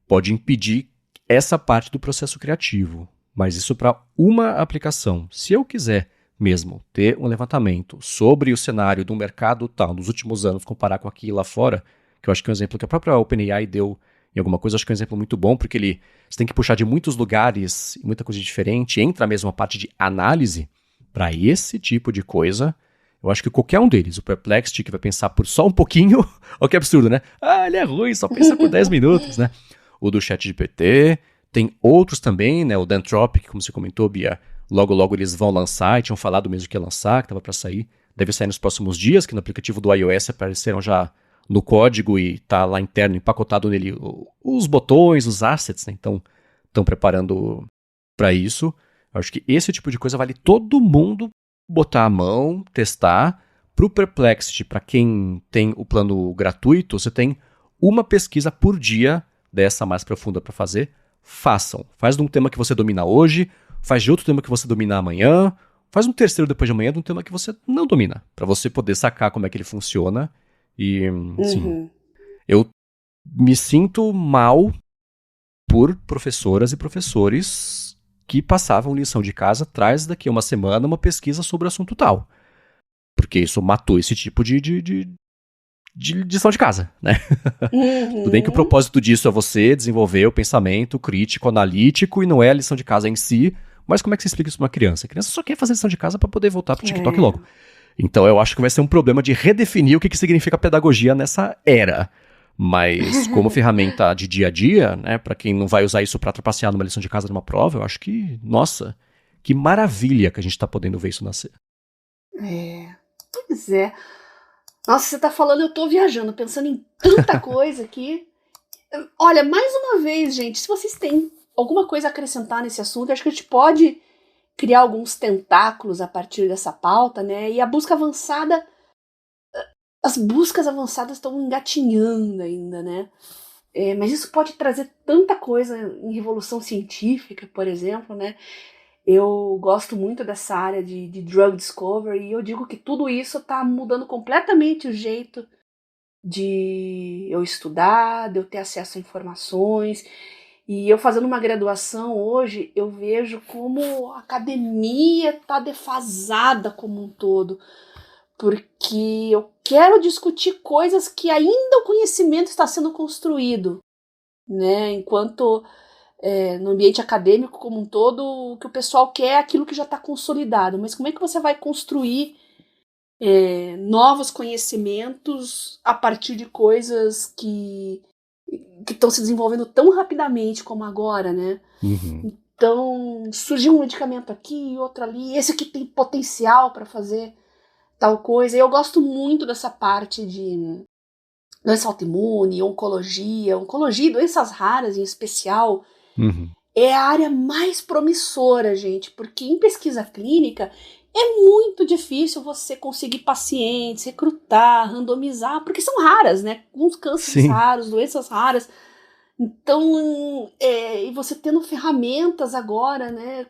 pode impedir essa parte do processo criativo. Mas isso para uma aplicação. Se eu quiser mesmo ter um levantamento sobre o cenário do mercado tal, nos últimos anos, comparar com aqui lá fora, que eu acho que é um exemplo que a própria OpenAI deu em alguma coisa, acho que é um exemplo muito bom, porque você tem que puxar de muitos lugares, muita coisa diferente, entra mesmo a parte de análise. Para esse tipo de coisa, eu acho que qualquer um deles, o Perplexity, que vai pensar por só um pouquinho, olha que absurdo, né? Ah, ele é ruim, só pensa por 10 minutos, né? O do ChatGPT, tem outros também, né? O Dantropic, como você comentou, Bia, logo eles vão lançar, e tinham falado mesmo que ia lançar, que estava para sair, deve sair nos próximos dias, que no aplicativo do iOS apareceram já no código e tá lá interno, empacotado nele os botões, os assets, né? Então, estão preparando para isso. Eu acho que esse tipo de coisa vale todo mundo botar a mão, testar. Para o Perplexity, para quem tem o plano gratuito, você tem uma pesquisa por dia dessa mais profunda para fazer. Façam. Faz de um tema que você domina hoje, faz de outro tema que você domina amanhã, faz um terceiro depois de amanhã de um tema que você não domina, para você poder sacar como é que ele funciona. E, sim, eu me sinto mal por professoras e professores que passavam lição de casa, traz daqui a uma semana uma pesquisa sobre o assunto tal. Porque isso matou esse tipo de lição de casa, né? Tudo bem que o propósito disso é você desenvolver o pensamento crítico, analítico, e não é a lição de casa em si, mas como é que você explica isso para uma criança? A criança só quer fazer lição de casa para poder voltar pro TikTok logo. Então eu acho que vai ser um problema de redefinir o que significa pedagogia nessa era. Mas como ferramenta de dia a dia, né, para quem não vai usar isso para trapacear numa lição de casa de uma prova, eu acho que, nossa, que maravilha que a gente tá podendo ver isso nascer. Pois é. Nossa, você tá falando, eu tô viajando, pensando em tanta coisa aqui. Olha, mais uma vez, gente, se vocês têm alguma coisa a acrescentar nesse assunto, acho que a gente pode criar alguns tentáculos a partir dessa pauta, né? E a busca avançada, as buscas avançadas estão engatinhando ainda, né? Mas isso pode trazer tanta coisa em revolução científica, por exemplo, né? Eu gosto muito dessa área de drug discovery e eu digo que tudo isso está mudando completamente o jeito de eu estudar, de eu ter acesso a informações. E eu fazendo uma graduação hoje, eu vejo como a academia está defasada como um todo, porque eu quero discutir coisas que ainda o conhecimento está sendo construído, né? Enquanto no ambiente acadêmico como um todo, o que o pessoal quer é aquilo que já está consolidado. Mas como é que você vai construir novos conhecimentos a partir de coisas que estão se desenvolvendo tão rapidamente como agora, né? Então, surgiu um medicamento aqui, outro ali, esse aqui tem potencial para fazer tal coisa. E eu gosto muito dessa parte doença autoimune, oncologia e doenças raras em especial, Uhum. é a área mais promissora, gente, porque em pesquisa clínica é muito difícil você conseguir pacientes, recrutar, randomizar, porque são raras, né? Uns cânceres Sim. raros, doenças raras. Então, e você tendo ferramentas agora, né,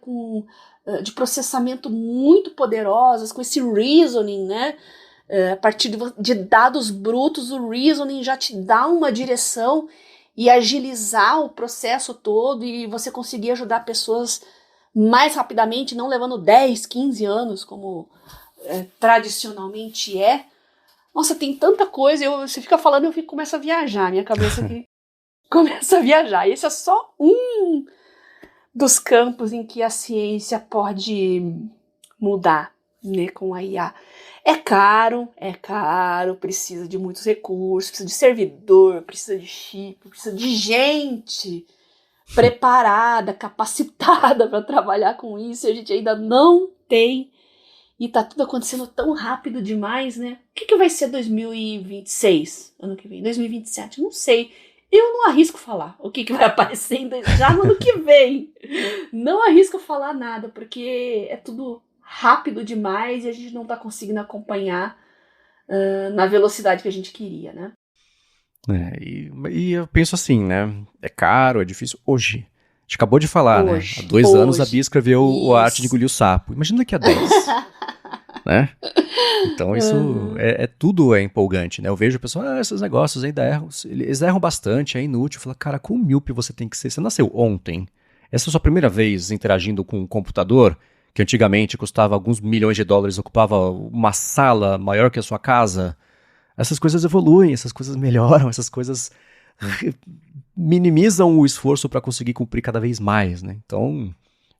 de processamento muito poderosas, com esse reasoning, né? A partir de dados brutos, o reasoning já te dá uma direção e agilizar o processo todo e você conseguir ajudar pessoas mais rapidamente, não levando 10, 15 anos, como tradicionalmente é. Nossa, tem tanta coisa, você fica falando, começo a viajar, minha cabeça aqui começa a viajar. E esse é só um dos campos em que a ciência pode mudar, né, com a IA. É caro, precisa de muitos recursos, precisa de servidor, precisa de chip, precisa de gente preparada, capacitada para trabalhar com isso, e a gente ainda não tem, e tá tudo acontecendo tão rápido demais, né? O que vai ser 2026, ano que vem? 2027? Não sei. Eu não arrisco falar o que vai aparecer já no ano que vem. Não arrisco falar nada, porque é tudo rápido demais e a gente não tá conseguindo acompanhar na velocidade que a gente queria, né? E eu penso assim, né? É caro, é difícil. Hoje. A gente acabou de falar, né? Há 2 anos a Bia escreveu A Arte de Engolir o Sapo. Imagina daqui a 10. Né? Então isso tudo é empolgante, né? Eu vejo o pessoal, esses negócios ainda erram, eles erram bastante, é inútil. Eu falo, cara, quão míope você tem que ser? Você nasceu ontem. Essa é a sua primeira vez interagindo com um computador, que antigamente custava alguns milhões de dólares, ocupava uma sala maior que a sua casa. Essas coisas evoluem, essas coisas melhoram, essas coisas minimizam o esforço para conseguir cumprir cada vez mais, né? Então,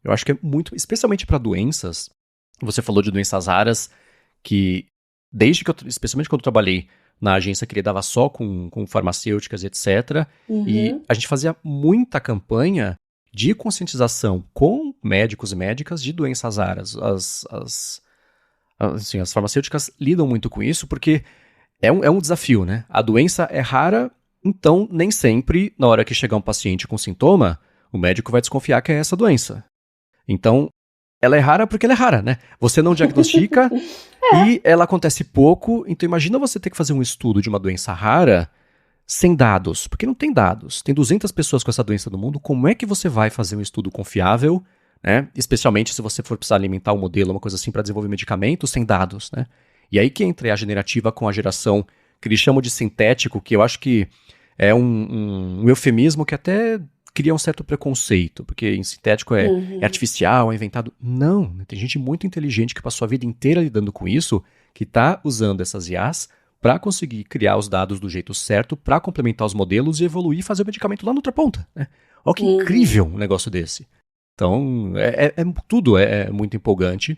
eu acho que é muito, especialmente para doenças. Você falou de doenças raras, que desde que especialmente quando eu trabalhei na agência que lidava só com farmacêuticas, etc. E a gente fazia muita campanha de conscientização com médicos e médicas de doenças raras. As farmacêuticas lidam muito com isso porque é um desafio, né? A doença é rara, então nem sempre, na hora que chegar um paciente com sintoma, o médico vai desconfiar que é essa doença. Então, ela é rara porque ela é rara, né? Você não diagnostica e ela acontece pouco. Então imagina você ter que fazer um estudo de uma doença rara sem dados, porque não tem dados. Tem 200 pessoas com essa doença no mundo. Como é que você vai fazer um estudo confiável, né? Especialmente se você for precisar alimentar um modelo, uma coisa assim, para desenvolver medicamentos sem dados, né? E aí que entra a generativa com a geração que eles chamam de sintético, que eu acho que é um eufemismo que até cria um certo preconceito, porque em sintético é artificial, é inventado. Não, tem gente muito inteligente que passou a vida inteira lidando com isso, que está usando essas IAs para conseguir criar os dados do jeito certo, para complementar os modelos e evoluir e fazer o medicamento lá na outra ponta. Né? Olha que incrível um negócio desse. Então, tudo é muito empolgante.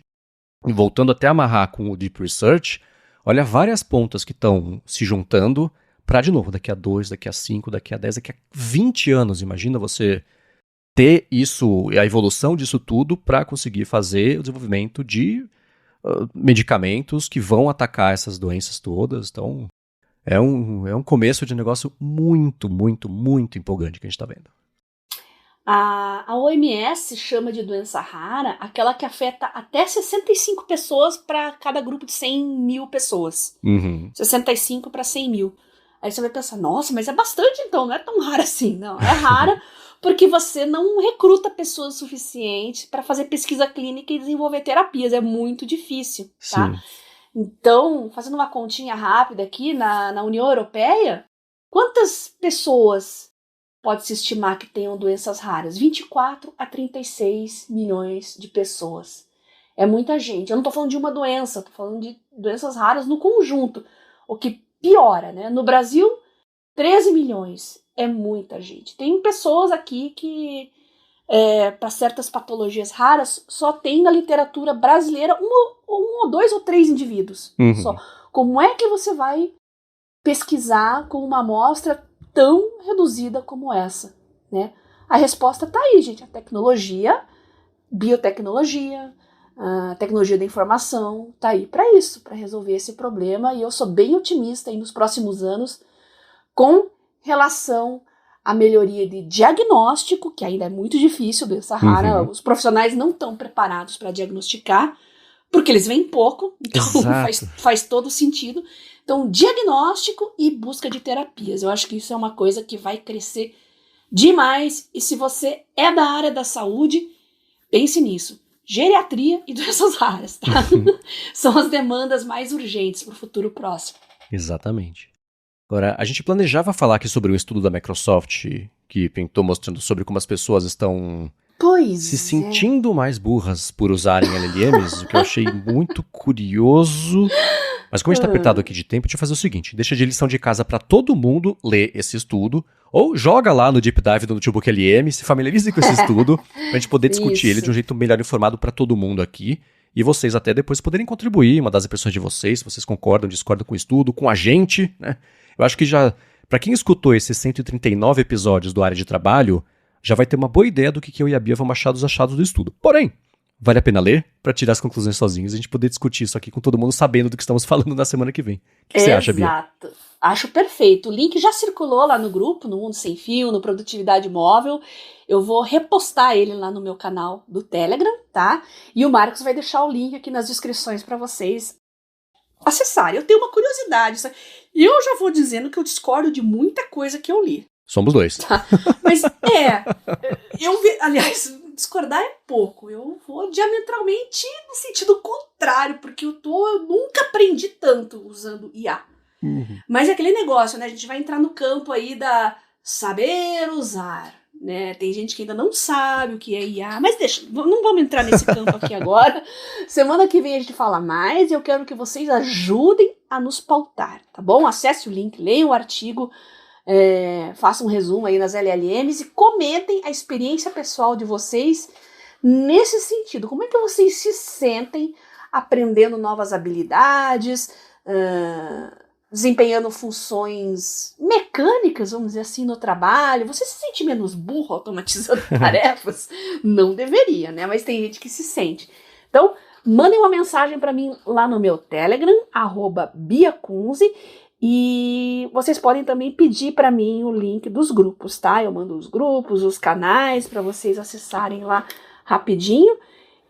E voltando até a amarrar com o Deep Research, olha várias pontas que estão se juntando para, de novo, daqui a 2, daqui a 5, daqui a 10, daqui a 20 anos. Imagina você ter isso, a evolução disso tudo para conseguir fazer o desenvolvimento de medicamentos que vão atacar essas doenças todas. Então, é um começo de negócio muito, muito, muito empolgante que a gente está vendo. A OMS chama de doença rara aquela que afeta até 65 pessoas para cada grupo de 100 mil pessoas. 65 para 100 mil. Aí você vai pensar, nossa, mas é bastante então, não é tão rara assim. Não, é rara porque você não recruta pessoas suficientes para fazer pesquisa clínica e desenvolver terapias. É muito difícil, tá? Sim. Então, fazendo uma continha rápida aqui, na União Europeia, quantas pessoas pode-se estimar que tenham doenças raras? 24 a 36 milhões de pessoas. É muita gente. Eu não estou falando de uma doença, estou falando de doenças raras no conjunto. O que piora, né? No Brasil, 13 milhões. É muita gente. Tem pessoas aqui que, para certas patologias raras, só tem na literatura brasileira um ou 2 ou 3 indivíduos. Só. Como é que você vai pesquisar com uma amostra tão reduzida como essa, né? A resposta está aí, gente. A tecnologia, biotecnologia, a tecnologia da informação está aí para isso, para resolver esse problema. E eu sou bem otimista aí nos próximos anos com relação à melhoria de diagnóstico, que ainda é muito difícil, doença rara, os profissionais não estão preparados para diagnosticar, porque eles veem pouco, então faz todo sentido. Então, diagnóstico e busca de terapias. Eu acho que isso é uma coisa que vai crescer demais, e se você é da área da saúde, pense nisso. Geriatria e doenças raras, tá? São as demandas mais urgentes para o futuro próximo. Exatamente. Agora, a gente planejava falar aqui sobre um estudo da Microsoft que pintou mostrando sobre como as pessoas estão se sentindo mais burras por usarem LLMs, o que eu achei muito curioso. Mas como a gente tá apertado aqui de tempo, deixa eu fazer o seguinte, deixa de lição de casa para todo mundo ler esse estudo, ou joga lá no Deep Dive do Notebook LM, se familiarize com esse estudo, pra gente poder discutir ele de um jeito melhor informado para todo mundo aqui, e vocês até depois poderem contribuir, mandar as impressões de vocês, se vocês concordam, discordam com o estudo, com a gente, né? Eu acho que já, pra quem escutou esses 139 episódios do Área de Trabalho, já vai ter uma boa ideia do que eu e a Bia vamos achar dos achados do estudo. Porém, vale a pena ler para tirar as conclusões sozinhos e a gente poder discutir isso aqui com todo mundo sabendo do que estamos falando na semana que vem. O que você acha, Bia? Exato. Acho perfeito. O link já circulou lá no grupo, no Mundo Sem Fio, no Produtividade Móvel. Eu vou repostar ele lá no meu canal do Telegram, tá? E o Marcos vai deixar o link aqui nas descrições para vocês acessarem. Eu tenho uma curiosidade. E eu já vou dizendo que eu discordo de muita coisa que eu li. Somos dois. Tá? Mas aliás, discordar é pouco. Eu vou diametralmente no sentido contrário, porque eu nunca aprendi tanto usando IA. Mas é aquele negócio, né? A gente vai entrar no campo aí da saber usar, né? Tem gente que ainda não sabe o que é IA, mas deixa, não vamos entrar nesse campo aqui agora. Semana que vem a gente fala mais e eu quero que vocês ajudem a nos pautar, tá bom? Acesse o link, leiam o artigo, façam um resumo aí nas LLMs e comentem a experiência pessoal de vocês nesse sentido. Como é que vocês se sentem aprendendo novas habilidades, desempenhando funções mecânicas, vamos dizer assim, no trabalho? Você se sente menos burro automatizando tarefas? Não deveria, né? Mas tem gente que se sente. Então, mandem uma mensagem para mim lá no meu Telegram, @BiaKunze, e vocês podem também pedir para mim o link dos grupos, tá? Eu mando os grupos, os canais, para vocês acessarem lá rapidinho.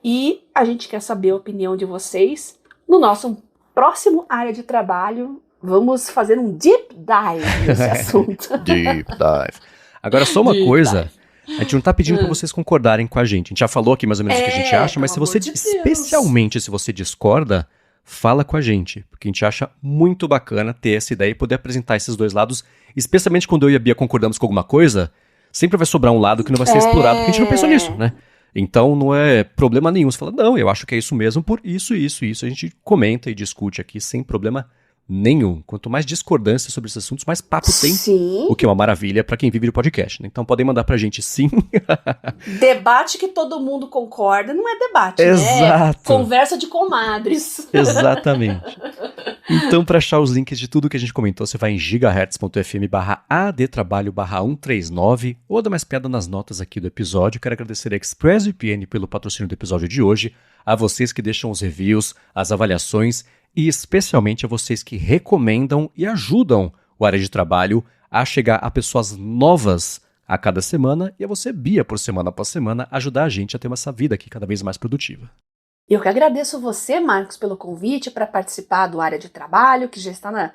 E a gente quer saber a opinião de vocês no nosso próximo Área de Trabalho. Vamos fazer um deep dive nesse assunto. Deep dive. Agora, só uma coisa, a gente não tá pedindo pra vocês concordarem com a gente. A gente já falou aqui mais ou menos o que a gente acha, mas se você, especialmente se você discorda, fala com a gente, porque a gente acha muito bacana ter essa ideia e poder apresentar esses dois lados, especialmente quando eu e a Bia concordamos com alguma coisa, sempre vai sobrar um lado que não vai ser explorado, porque a gente não pensou nisso, né? Então não é problema nenhum. Você fala, não, eu acho que é isso mesmo por isso. A gente comenta e discute aqui sem problema nenhum. Quanto mais discordância sobre esses assuntos, mais papo tem. Sim. O que é uma maravilha pra quem vive de podcast, né? Então podem mandar pra gente sim. Debate que todo mundo concorda não é debate, Exato. né? Conversa de comadres. Exatamente. Então, para achar os links de tudo que a gente comentou, você vai em gigahertz.fm/adtrabalho/139 ou dá mais piada nas notas aqui do episódio. Quero agradecer a ExpressVPN pelo patrocínio do episódio de hoje, a vocês que deixam os reviews, as avaliações e especialmente a vocês que recomendam e ajudam o Área de Trabalho a chegar a pessoas novas a cada semana e a você, Bia, por semana após semana, ajudar a gente a ter essa vida aqui cada vez mais produtiva. Eu que agradeço você, Marcos, pelo convite para participar do Área de Trabalho, que já está na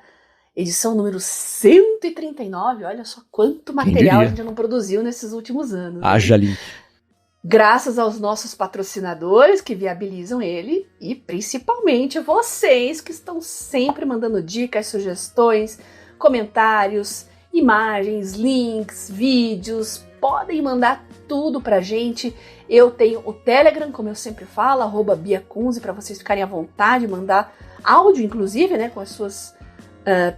edição número 139. Olha só quanto material a gente não produziu nesses últimos anos. Haja link. Graças aos nossos patrocinadores que viabilizam ele e principalmente vocês que estão sempre mandando dicas, sugestões, comentários, imagens, links, vídeos. Podem mandar tudo pra gente. Eu tenho o Telegram, como eu sempre falo, @BiaKunze, para vocês ficarem à vontade, mandar áudio, inclusive, né, com as suas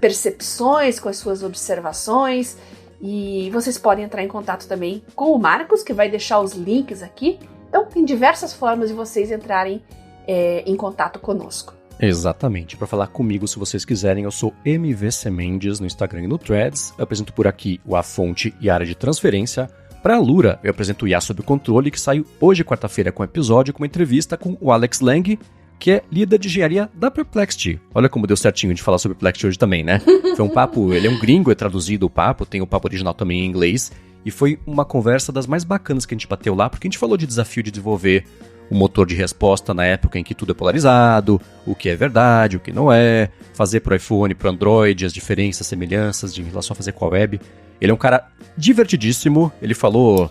percepções, com as suas observações. E vocês podem entrar em contato também com o Marcos, que vai deixar os links aqui. Então, tem diversas formas de vocês entrarem em contato conosco. Exatamente. Para falar comigo, se vocês quiserem, eu sou MVC Mendes no Instagram e no Threads. Eu apresento por aqui o A Fonte e a área de transferência. Para a Lura, eu apresento o IA Sob Controle, que saiu hoje, quarta-feira, com um episódio, com uma entrevista com o Alex Lang, que é líder de engenharia da Perplexity. Olha como deu certinho de falar sobre Perplexity hoje também, né? Foi um papo, ele é um gringo, é traduzido o papo, tem o papo original também em inglês, e foi uma conversa das mais bacanas que a gente bateu lá, porque a gente falou de desafio de desenvolver o motor de resposta na época em que tudo é polarizado, o que é verdade, o que não é, fazer pro iPhone, pro Android, as diferenças, semelhanças de relação a fazer com a web. Ele é um cara divertidíssimo, ele falou...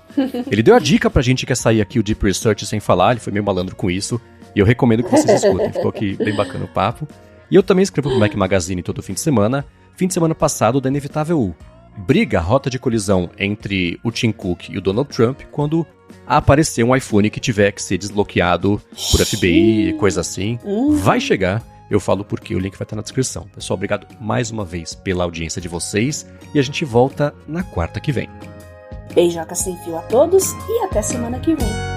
Ele deu a dica pra gente que ia sair aqui o Deep Research sem falar, ele foi meio malandro com isso, e eu recomendo que vocês escutem, ficou aqui bem bacana o papo. E eu também escrevo pro Mac Magazine todo fim de semana passado da inevitável briga, rota de colisão entre o Tim Cook e o Donald Trump, quando aparecer um iPhone que tiver que ser desbloqueado por FBI, coisa assim. Vai chegar, eu falo porque o link vai estar na descrição. Pessoal, obrigado mais uma vez pela audiência de vocês e a gente volta na quarta que vem. Beijoca sem fio a todos e até semana que vem.